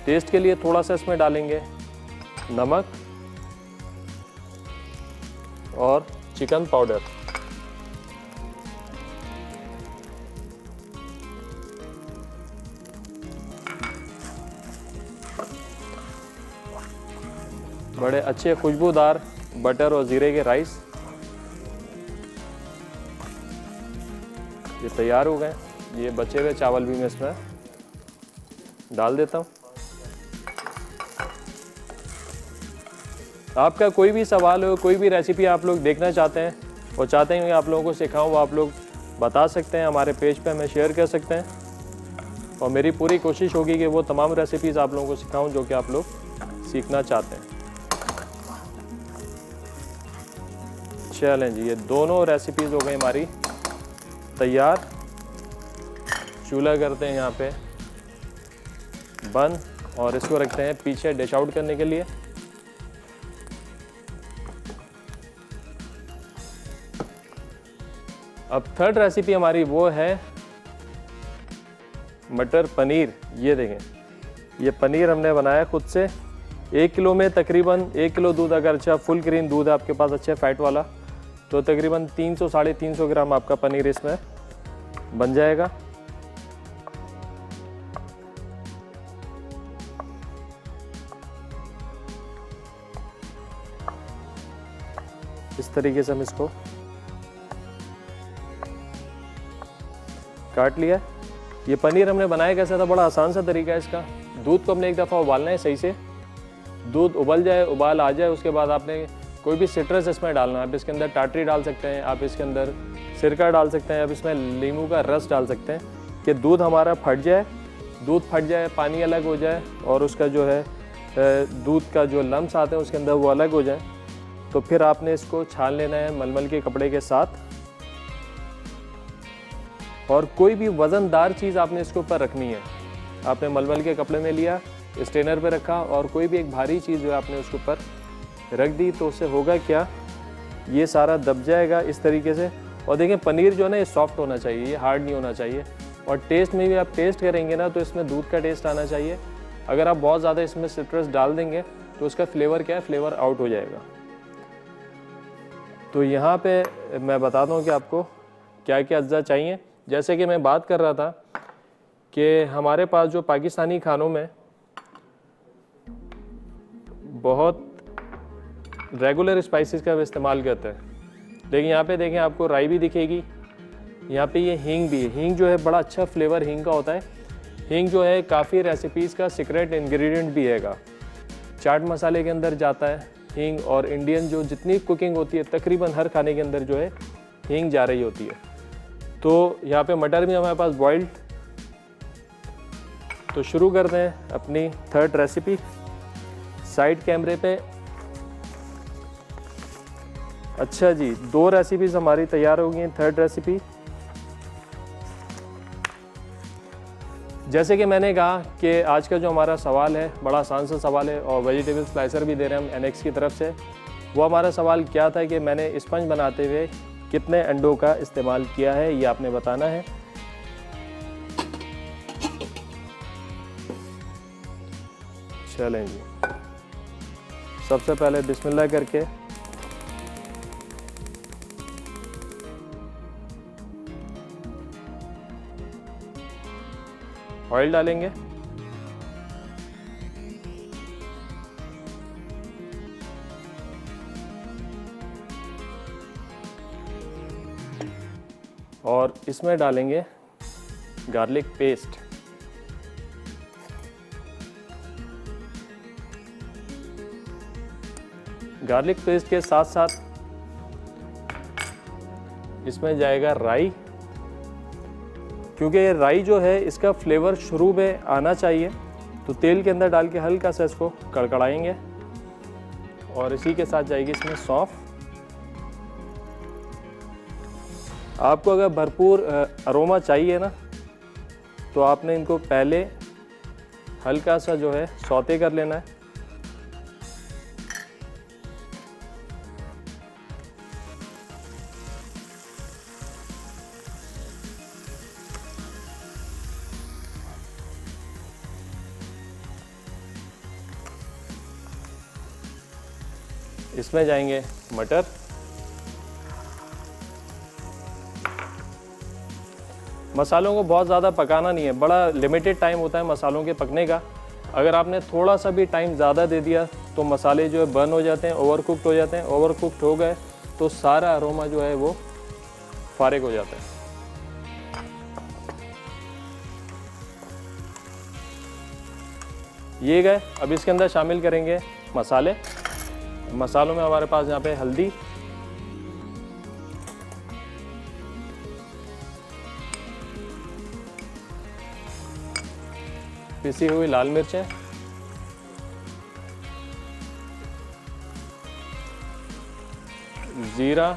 टेस्ट के लिए थोड़ा सा इसमें डालेंगे नमक और चिकन पाउडर। बड़े अच्छे खुशबूदार बटर और ज़ीरे के राइस ये तैयार हो गए। ये बचे हुए चावल भी मैं इसमें डाल देता हूँ। आपका कोई भी सवाल हो, कोई भी रेसिपी आप लोग देखना चाहते हैं और चाहते हैं कि आप लोगों को सिखाऊं, वो आप लोग बता सकते हैं, हमारे पेज पे हमें शेयर कर सकते हैं। और मेरी पूरी कोशिश होगी कि वो तमाम रेसिपीज़ आप लोगों को सिखाऊं जो कि आप लोग सीखना चाहते हैं। चलें जी, ये दोनों रेसिपीज़ हो गई हमारी तैयार। चूल्हा करते हैं यहाँ पे बंद और इसको रखते हैं पीछे डिश आउट करने के लिए। अब थर्ड रेसिपी हमारी वो है मटर पनीर। ये देखें, ये पनीर हमने बनाया खुद से। 1 किलो में तकरीबन 1 किलो दूध, अगर अच्छा फुल क्रीम दूध है आपके पास अच्छे फैट वाला, तो तकरीबन 300 साढ़े 300 ग्राम आपका पनीर इसमें बन जाएगा। इस तरीके से हम इसको काट लिया। ये पनीर हमने बनाया कैसा था, बड़ा आसान सा तरीका है इसका। दूध को हमने एक दफ़ा उबालना है सही से। दूध उबल जाए, उबाल आ जाए, उसके बाद आपने कोई भी सिट्रस इसमें डालना है। आप इसके अंदर टाटरी डाल सकते हैं, आप इसके अंदर सिरका डाल सकते हैं, आप इसमें नींबू का रस डाल सकते हैं कि दूध हमारा फट जाए, दूध फट जाए, पानी अलग हो जाए और उसका जो है दूध का जो लम्स आते हैं उसके अंदर वो अलग हो जाए। तो फिर आपने इसको छान लेना है मलमल के कपड़े के साथ, और कोई भी वज़नदार चीज़ आपने इसके ऊपर रखनी है। आपने मलमल के कपड़े में लिया, स्ट्रेनर पे रखा और कोई भी एक भारी चीज़ जो है आपने उसके ऊपर रख दी, तो उससे होगा क्या, ये सारा दब जाएगा इस तरीके से। और देखें पनीर जो है ना ये सॉफ्ट होना चाहिए, ये हार्ड नहीं होना चाहिए। और टेस्ट में भी आप टेस्ट करेंगे ना तो इसमें दूध का टेस्ट आना चाहिए। अगर आप बहुत ज़्यादा इसमें सिट्रस डाल देंगे तो उसका फ्लेवर क्या है, फ्लेवर आउट हो जाएगा। तो यहाँ पे मैं बताता हूँ कि आपको क्या क्या अज्जा चाहिए। जैसे कि मैं बात कर रहा था कि हमारे पास जो पाकिस्तानी खानों में बहुत रेगुलर स्पाइसेस का इस्तेमाल करते हैं, लेकिन यहाँ पे देखें आपको राई भी दिखेगी, यहाँ पे ये हींग भी है। हींग जो है बड़ा अच्छा फ्लेवर हींग का होता है। हींग जो है काफ़ी रेसिपीज़ का सीक्रेट इंग्रेडिएंट भी हैगा, चाट मसाले के अंदर जाता है हींग, और इंडियन जो जितनी कुकिंग होती है तकरीबन हर खाने के अंदर जो है हींग जा रही होती है। तो यहाँ पे मटर भी हमारे पास बॉइल्ड। तो शुरू करते हैं अपनी थर्ड रेसिपी। साइड कैमरे पे अच्छा जी, 2 रेसिपीज़ हमारी तैयार हो गई हैं। थर्ड रेसिपी, जैसे कि मैंने कहा कि आज का जो हमारा सवाल है बड़ा आसान सा सवाल है, और वेजिटेबल स्लाइसर भी दे रहे हैं हम NX की तरफ से। वो हमारा सवाल क्या था कि मैंने स्पंज बनाते हुए कितने अंडों का इस्तेमाल किया है, ये आपने बताना है। चलें जी, सबसे पहले बिस्मिल्लाह करके ऑयल डालेंगे। और इसमें डालेंगे गार्लिक पेस्ट। गार्लिक पेस्ट के साथ साथ इसमें जाएगा राई, क्योंकि ये राई जो है इसका फ्लेवर शुरू में आना चाहिए। तो तेल के अंदर डाल के हल्का सा इसको कड़कड़ाएंगे, और इसी के साथ जाएगी इसमें सौंफ। आपको अगर भरपूर अरोमा चाहिए ना तो आपने इनको पहले हल्का सा जो है सौते कर लेना है। इसमें जाएंगे मटर, मसालों को बहुत ज़्यादा पकाना नहीं है, बड़ा लिमिटेड टाइम होता है मसालों के पकने का। अगर आपने थोड़ा सा भी टाइम ज़्यादा दे दिया तो मसाले जो है बर्न हो जाते हैं, ओवर कुक्ड हो जाते हैं। ओवर कुक्ड हो गए तो सारा अरोमा जो है वो फारिग हो जाता है। ये गए। अब इसके अंदर शामिल करेंगे मसाले। मसालों में हमारे पास यहाँ पे हल्दी, पिसी हुई लाल मिर्चें, जीरा,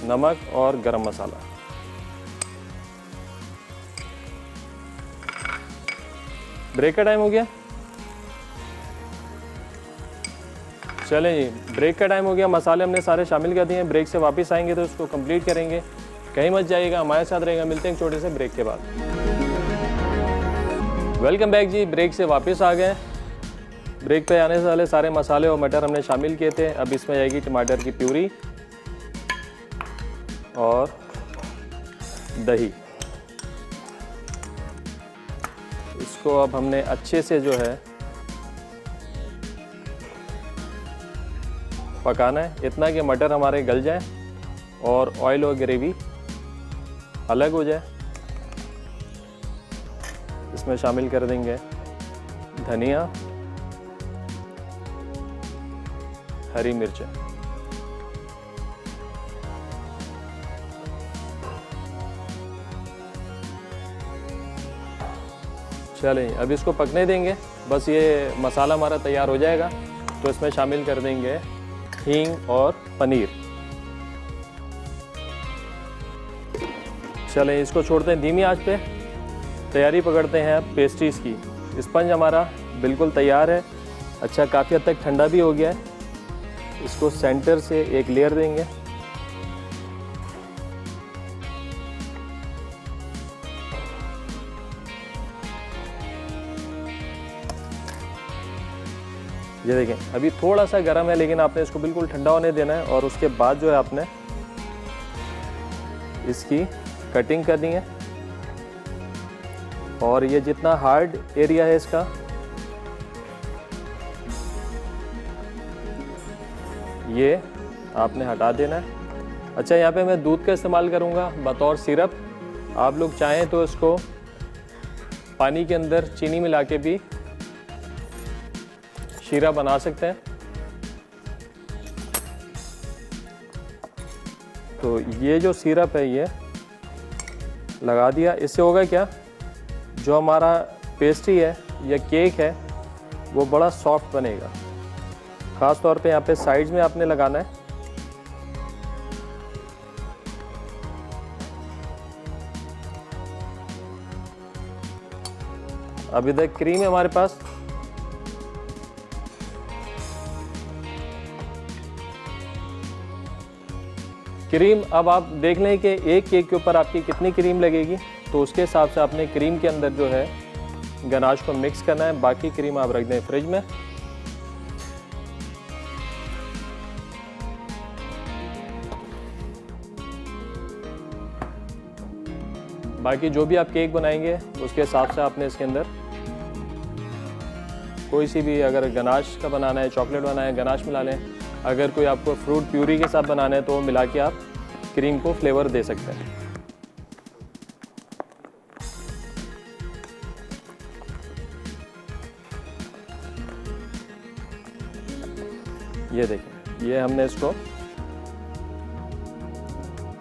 नमक और गरम मसाला। ब्रेक का टाइम हो गया। चलें जी, ब्रेक का टाइम हो गया। मसाले हमने सारे शामिल कर दिए हैं। ब्रेक से वापस आएंगे तो उसको कंप्लीट करेंगे। कहीं मत जाइएगा, हमारे साथ रहेगा। मिलते हैं एक छोटे से ब्रेक के बाद। वेलकम बैक जी, ब्रेक से वापस आ गए। ब्रेक पे आने से पहले सारे मसाले और मटर हमने शामिल किए थे। अब इसमें जाएगी टमाटर की प्यूरी और दही। इसको अब हमने अच्छे से जो है पकाना है, इतना कि मटर हमारे गल जाए और ऑयल और ग्रेवी अलग हो जाए। इसमें शामिल कर देंगे धनिया, हरी मिर्चें। चलें, अब इसको पकने देंगे। बस ये मसाला हमारा तैयार हो जाएगा तो इसमें शामिल कर देंगे हींग और पनीर। चलें, इसको छोड़ते हैं धीमी आंच पे। तैयारी पकड़ते हैं अब पेस्ट्रीज़ की। स्पंज हमारा बिल्कुल तैयार है। अच्छा, काफ़ी हद तक ठंडा भी हो गया है। इसको सेंटर से एक लेयर देंगे। ये देखें, अभी थोड़ा सा गर्म है लेकिन आपने इसको बिल्कुल ठंडा होने देना है। और उसके बाद जो है आपने इसकी कटिंग करनी है। और ये जितना हार्ड एरिया है इसका, ये आपने हटा देना है। अच्छा, यहाँ पे मैं दूध का इस्तेमाल करूँगा बतौर सिरप। आप लोग चाहें तो इसको पानी के अंदर चीनी मिला के भी शीरा बना सकते हैं। तो ये जो सिरप है ये लगा दिया। इससे होगा क्या, जो हमारा पेस्ट्री है या केक है वो बड़ा सॉफ्ट बनेगा। ख़ास तौर पे यहाँ पे साइड्स में आपने लगाना है। अब इधर क्रीम है हमारे पास। क्रीम अब आप देख लें कि एक केक के ऊपर आपकी कितनी क्रीम लगेगी, तो उसके हिसाब से आपने क्रीम के अंदर जो है गनाश को मिक्स करना है। बाकी क्रीम आप रख दें फ्रिज में। बाकी जो भी आप केक बनाएंगे उसके हिसाब से आपने इसके अंदर कोई सी भी, अगर गनाश का बनाना है, चॉकलेट बनाना है, गनाश मिला लें। अगर कोई आपको फ्रूट प्यूरी के साथ बनाना है तो मिला के आप क्रीम को फ्लेवर दे सकते हैं। ये देखिए, ये हमने इसको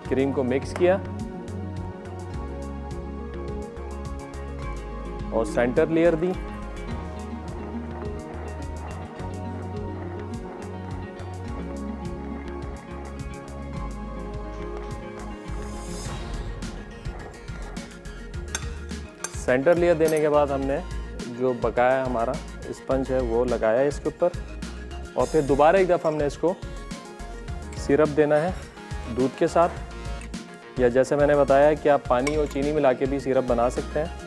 क्रीम को मिक्स किया और सेंटर लेयर दी। सेंटर लेयर देने के बाद हमने जो बकाया हमारा स्पंज है वो लगाया है इसके ऊपर। और फिर दोबारा एक दफ़ा हमने इसको सिरप देना है दूध के साथ, या जैसे मैंने बताया कि आप पानी और चीनी मिला के भी सिरप बना सकते हैं।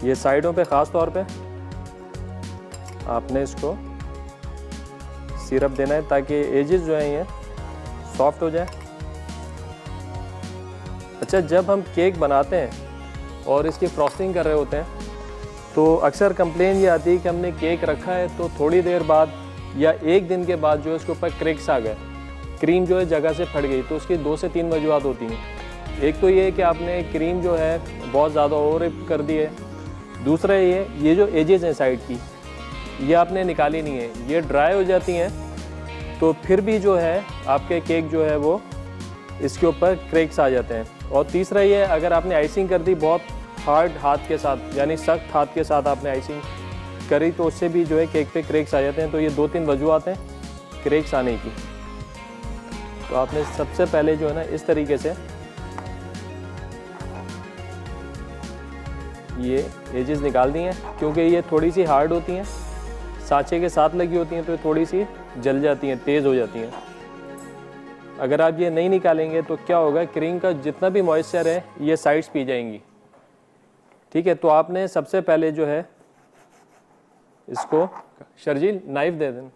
ये साइडों पे ख़ास तौर पे आपने इसको सिरप देना है ताकि एजेस जो हैं ये सॉफ्ट हो जाए। अच्छा, जब हम केक बनाते हैं और इसकी फ्रॉस्टिंग कर रहे होते हैं तो अक्सर कंप्लेन ये आती है कि हमने केक रखा है तो थोड़ी देर बाद या एक दिन के बाद जो है उसके ऊपर क्रेक्स आ गए, क्रीम जो है जगह से फट गई। तो उसकी 2 से 3 वजूहत होती हैं। एक तो ये कि आपने क्रीम जो है बहुत ज़्यादा ओवर कर दी है। दूसरा ये जो एजेस हैं साइड की, ये आपने निकाली नहीं है, ये ड्राई हो जाती हैं तो फिर भी जो है आपके केक जो है वो इसके ऊपर क्रेक्स आ जाते हैं। और तीसरा ये, अगर आपने आइसिंग कर दी बहुत हार्ड हाथ के साथ, यानी सख्त हाथ के साथ आपने आइसिंग करी, तो उससे भी जो है केक पे क्रेक्स आ जाते हैं। तो ये 2-3 वजूहत हैं क्रेक्स आने की। तो आपने सबसे पहले जो है ना इस तरीके से ये एजेस निकाल दी हैं, क्योंकि ये थोड़ी सी हार्ड होती हैं, सांचे के साथ लगी होती हैं तो थोड़ी सी जल जाती हैं, तेज़ हो जाती हैं। अगर आप ये नहीं निकालेंगे तो क्या होगा, क्रीम का जितना भी मॉइस्चर है ये साइड्स पी जाएंगी। ठीक है, तो आपने सबसे पहले जो है इसको, शर्जील नाइफ दे दें।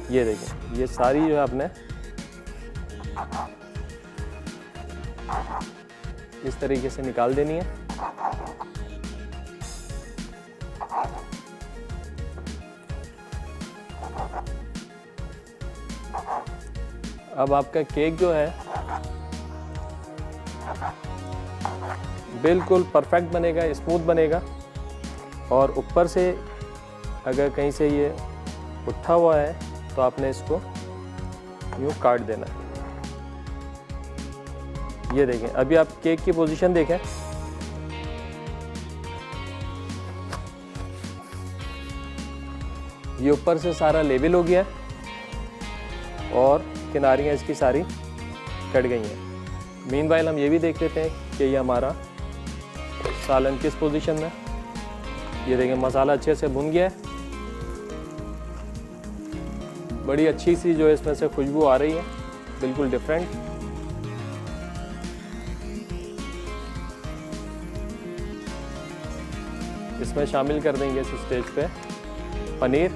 ये देखिए, ये सारी जो है आपने इस तरीके से निकाल देनी है। अब आपका केक जो है बिल्कुल परफेक्ट बनेगा, स्मूथ बनेगा। और ऊपर से अगर कहीं से ये उठा हुआ है तो आपने इसको यूँ काट देना है। ये देखें, अभी आप केक की पोजीशन देखें, ये ऊपर से सारा लेवल हो गया है और किनारियाँ इसकी सारी कट गई हैं। मीनवाइल हम ये भी देख लेते हैं कि ये हमारा सालन किस पोजीशन में। ये देखें, मसाला अच्छे से भुन गया है, बड़ी अच्छी सी जो है इसमें से खुशबू आ रही है, बिल्कुल डिफरेंट। इसमें शामिल कर देंगे इस स्टेज पे पनीर।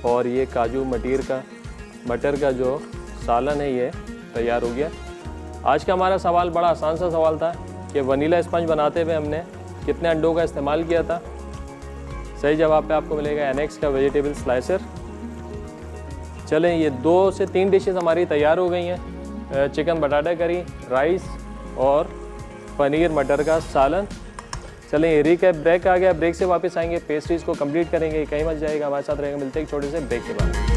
और ये काजू मटर का जो सालन है ये तैयार हो गया। आज का हमारा सवाल बड़ा आसान सा सवाल था कि वनीला स्पंज बनाते हुए हमने कितने अंडों का इस्तेमाल किया था। सही जवाब पे आपको मिलेगा एनेक्स का वेजिटेबल स्लाइसर। चलें, ये 2 से 3 डिशेस हमारी तैयार हो गई हैं, चिकन बटाटा करी, राइस और पनीर मटर का सालन। चलें, ये रिकैप ब्रेक आ गया, ब्रेक से वापस आएंगे, पेस्ट्रीज को कंप्लीट करेंगे, कहीं मत जाएगा, हमारे साथ रहेगा। मिलते हैं एक छोटे से ब्रेक के बाद।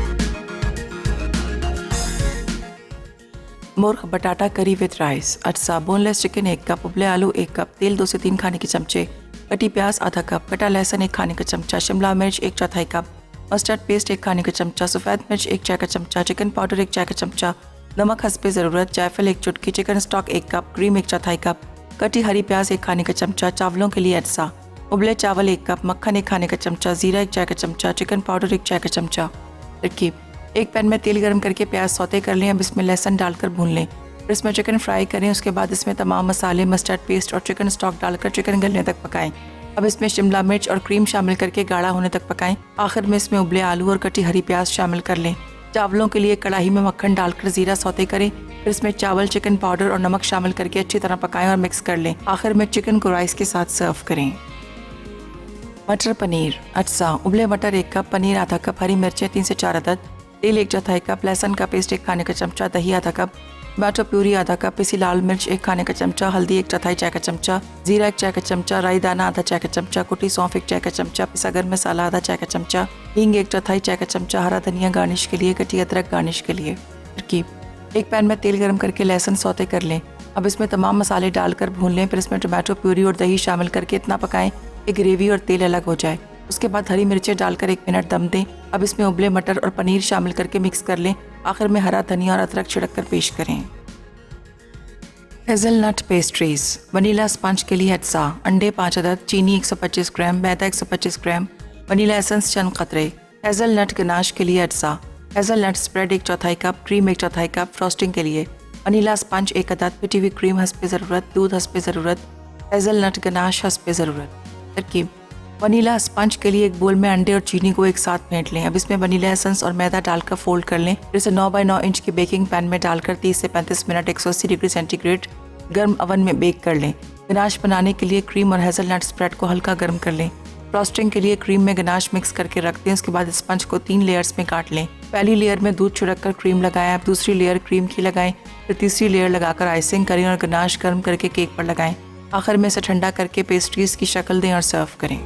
मुर्ग बटाटा करी विद राइस, अटसा बोनलेस चिकन 1 कप, उबले आलू 1 कप, तेल 2 से 3 खाने के चमचे, कटी प्याज आधा कप, कटा लहसुन 1 खाने का चमचा, शिमला मिर्च 1/4 कप, मस्टर्ड पेस्ट 1 खाने का चमचा, सफ़ेद मिर्च 1 चाय का चमचा, चिकन पाउडर 1 चाय का चमचा, नमक हस्बे ज़रूरत, जायफल 1 चुटकी, chicken stock 1 cup, cream 1/4 cup, कटी हरी प्याज 1 खाने का चमचा, चावलों के लिए अटसा, उबले चावल 1 कप, मक्खन 1 खाने का चमचा, जीरा 1 चाय का चमचा, चिकन पाउडर 1 चाय का चमचा। तरकीब: एक पैन में तेल गर्म करके प्याज सौते कर लें। अब इसमें लहसुन डालकर भून लें, फिर इसमें चिकन फ्राई करें। उसके बाद इसमें तमाम मसाले, मस्टर्ड पेस्ट और चिकन स्टॉक डालकर चिकन गलने तक पकाएं। अब इसमें शिमला मिर्च और क्रीम शामिल करके गाढ़ा होने तक पकाएं। आखिर में इसमें उबले आलू और कटी हरी प्याज शामिल कर लें। चावलों के लिए कढ़ाई में मक्खन डालकर जीरा सौते करें, फिर इसमें चावल, चिकन पाउडर और नमक शामिल करके अच्छी तरह पकाएं और मिक्स कर लें। आखिर में चिकन को राइस के साथ सर्व करें। मटर पनीर अटसा, उबले मटर 1 कप, पनीर आधा कप, हरी मिर्चें 3 से 4 अदद, तेल 1/4 कप, लहसुन का पेस्ट 1 खाने का चमचा, दही आधा कप, टमाटो प्यूरी आधा कप, पिसी लाल मिर्च 1 खाने का चमचा, हल्दी 1/4 चाय का चमचा, जीरा 1 चाय का चमचा, राई दाना आधा चाय का चमचा, कुटी सौंफ 1 चाय का चमचा, पिसा गरम मसाला आधा चाय का चमचा, हींग 1/4 चाय का चमचा, हरा धनिया गार्निश के लिए, कटी अदरक गार्निश के लिए। तरकीब: एक पैन में तेल गर्म करके लहसुन सौते कर लें। अब इसमें तमाम मसाले डालकर भून लें, फिर इसमें टमाटो प्यूरी और दही शामिल करके इतना पकाएं कि ग्रेवी और तेल अलग हो जाए। उसके बाद हरी मिर्चें डालकर 1 मिनट दम दें। अब इसमें उबले मटर और पनीर शामिल करके मिक्स कर लें। आखिर में हरा धनिया और अदरक छिड़क कर पेश करें। हेज़लनट पेस्ट्रीज वनीला स्पंज के लिए अटसा, अंडे 5 अदद, चीनी 125 ग्राम, मैदा 125 ग्राम, वनीला एसेंस चंद कतरे। हेज़लनट गनाश के लिए अटसा, hazelnut spread 1/4 cup, cream 1/4 cup, frosting के लिए वनीला स्पंज 1 अदद, पिटी हुई क्रीम हस्बे ज़रूरत, दूध हस्बे ज़रूरत, हेज़लनट गनाश हस्बे ज़रूरत। तरकीब: वनीला स्पंज के लिए एक बोल में अंडे और चीनी को एक साथ फेंट लें। अब इसमें वनीला एसेंस और मैदा डालकर फोल्ड कर लें, फिर इसे 9x9 इंच के बेकिंग पैन में डालकर 30 से 35 मिनट 180 डिग्री सेंटीग्रेड गर्म ओवन में बेक कर लें। गनाश बनाने के लिए क्रीम और हेज़लनट स्प्रेड को हल्का गर्म कर लें। फ्रॉस्टिंग के लिए क्रीम में गनाश मिक्स करके रख दें। उसके बाद स्पंज को 3 लेयर्स में काट लें। पहली लेयर में दूध छिड़क कर क्रीम लगाएं, अब दूसरी लेयर क्रीम की लगाएं, फिर तीसरी लेयर लगाकर आइसिंग करें और गनाश गर्म करके केक पर लगाएं। आखिर में इसे ठंडा करके पेस्ट्रीज की शक्ल दें और सर्व करें।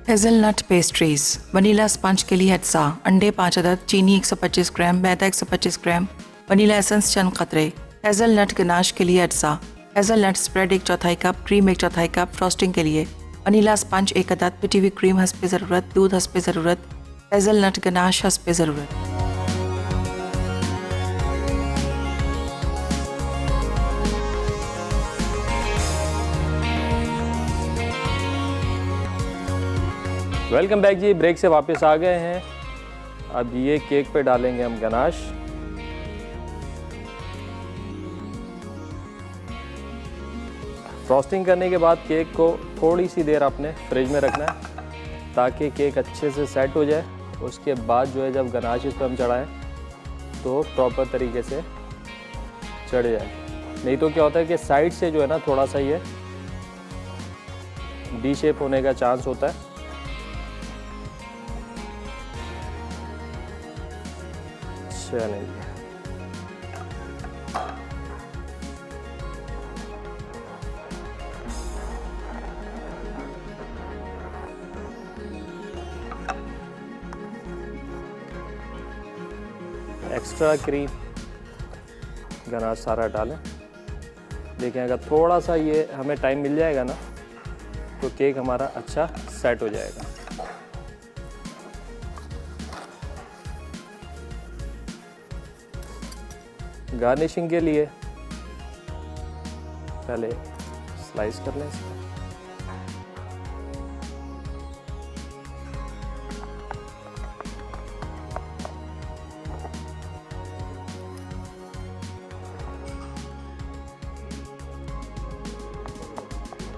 हेज़लनट पेस्ट्रीज वनीला स्पंज के लिए अटसा, अंडे 5 अदद, चीनी 125 ग्राम, मैदा 125 ग्राम, वनीला एसेंस चंद कतरे। हेज़लनट गनाश के लिए अटसा, hazelnut spread 1/4 cup, cream 1/4 cup, frosting के लिए वनीला स्पंज 1 अदद, पिटी हुई क्रीम हस्बे ज़रूरत, दूध हस्बे ज़रूरत, हेज़लनट गनाश हस्बे ज़रूरत। वेलकम बैक जी, ब्रेक से वापस आ गए हैं। अब ये केक पे डालेंगे हम गनाश। फ्रॉस्टिंग करने के बाद केक को थोड़ी सी देर आपने फ्रिज में रखना है ताकि केक अच्छे से सेट हो जाए। उसके बाद जो है जब गनाश इस पर हम चढ़ाएं तो प्रॉपर तरीके से चढ़ जाए। नहीं तो क्या होता है कि साइड से जो है ना थोड़ा सा ये डी शेप होने का चांस होता है। चलिए एक्स्ट्रा क्रीम गनाश सारा डालें। देखें अगर थोड़ा सा ये हमें टाइम मिल जाएगा ना तो केक हमारा अच्छा सेट हो जाएगा। गार्निशिंग के लिए पहले स्लाइस कर लें इसका।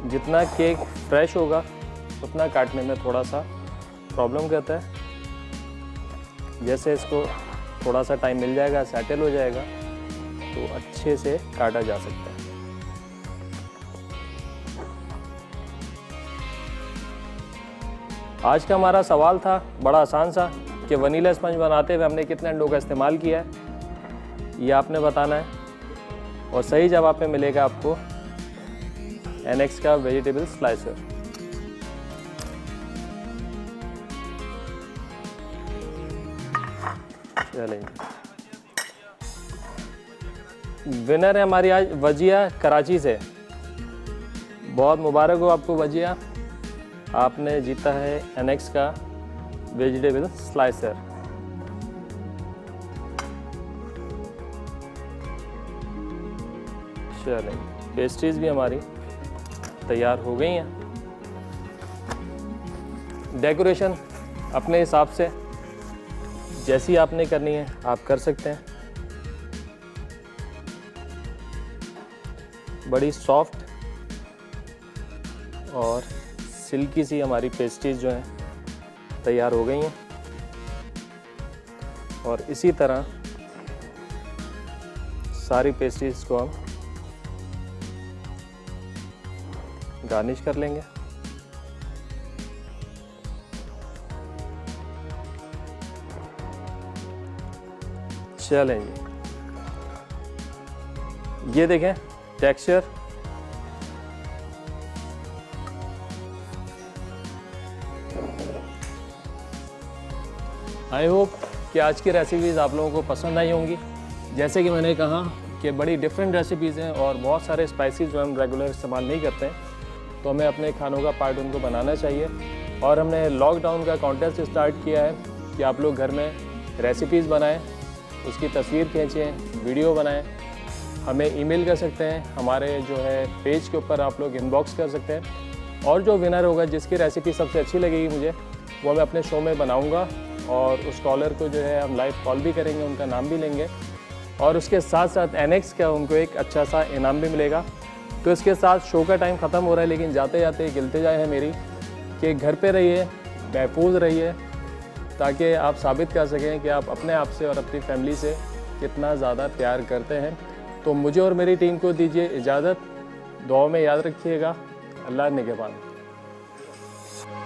जितना केक फ्रेश होगा उतना काटने में थोड़ा सा प्रॉब्लम करता है। जैसे इसको थोड़ा सा टाइम मिल जाएगा, सेटल हो जाएगा तो अच्छे से काटा जा सकता है। आज का हमारा सवाल था बड़ा आसान सा कि वनीला स्पंज बनाते हुए हमने कितने अंडों का इस्तेमाल किया है, ये आपने बताना है। और सही जवाब पे मिलेगा आपको NX का वेजिटेबल स्लाइसर। चलेंगे, विनर है हमारी आज वजिया कराची से। बहुत मुबारक हो आपको वजिया, आपने जीता है NX का वेजिटेबल स्लाइसर। चलेंगे, पेस्ट्रीज भी हमारी तैयार हो गई हैं। डेकोरेशन अपने हिसाब से जैसी आपने करनी है आप कर सकते हैं। बड़ी सॉफ्ट और सिल्की सी हमारी पेस्ट्रीज जो हैं तैयार हो गई हैं। और इसी तरह सारी पेस्ट्रीज को हम गार्निश कर लेंगे। चलेंगे, ये देखें टेक्सचर आई होप कि आज की रेसिपीज़ आप लोगों को पसंद आई होंगी। जैसे कि मैंने कहा कि बड़ी डिफरेंट रेसिपीज़ हैं और बहुत सारे स्पाइसेस जो हम रेगुलर इस्तेमाल नहीं करते हैं, तो हमें अपने खानों का पार्ट उनको बनाना चाहिए। और हमने लॉकडाउन का कॉन्टेस्ट स्टार्ट किया है कि आप लोग घर में रेसिपीज़ बनाएं, उसकी तस्वीर खींचें, वीडियो बनाएं, हमें ईमेल कर सकते हैं, हमारे जो है पेज के ऊपर आप लोग इनबॉक्स कर सकते हैं। और जो विनर होगा, जिसकी रेसिपी सबसे अच्छी लगेगी मुझे, वो मैं अपने शो में बनाऊँगा और उस कॉलर को जो है हम लाइव कॉल भी करेंगे, उनका नाम भी लेंगे और उसके साथ साथ NX का उनको एक अच्छा सा इनाम भी मिलेगा। तो इसके साथ शो का टाइम ख़त्म हो रहा है, लेकिन जाते जाते एक इल्तिजा है मेरी कि घर पे रहिए, महफूज रहिए, ताकि आप साबित कर सकें कि आप अपने आप से और अपनी फैमिली से कितना ज़्यादा प्यार करते हैं। तो मुझे और मेरी टीम को दीजिए इजाज़त। दुआ में याद रखिएगा। अल्लाह निगहबान।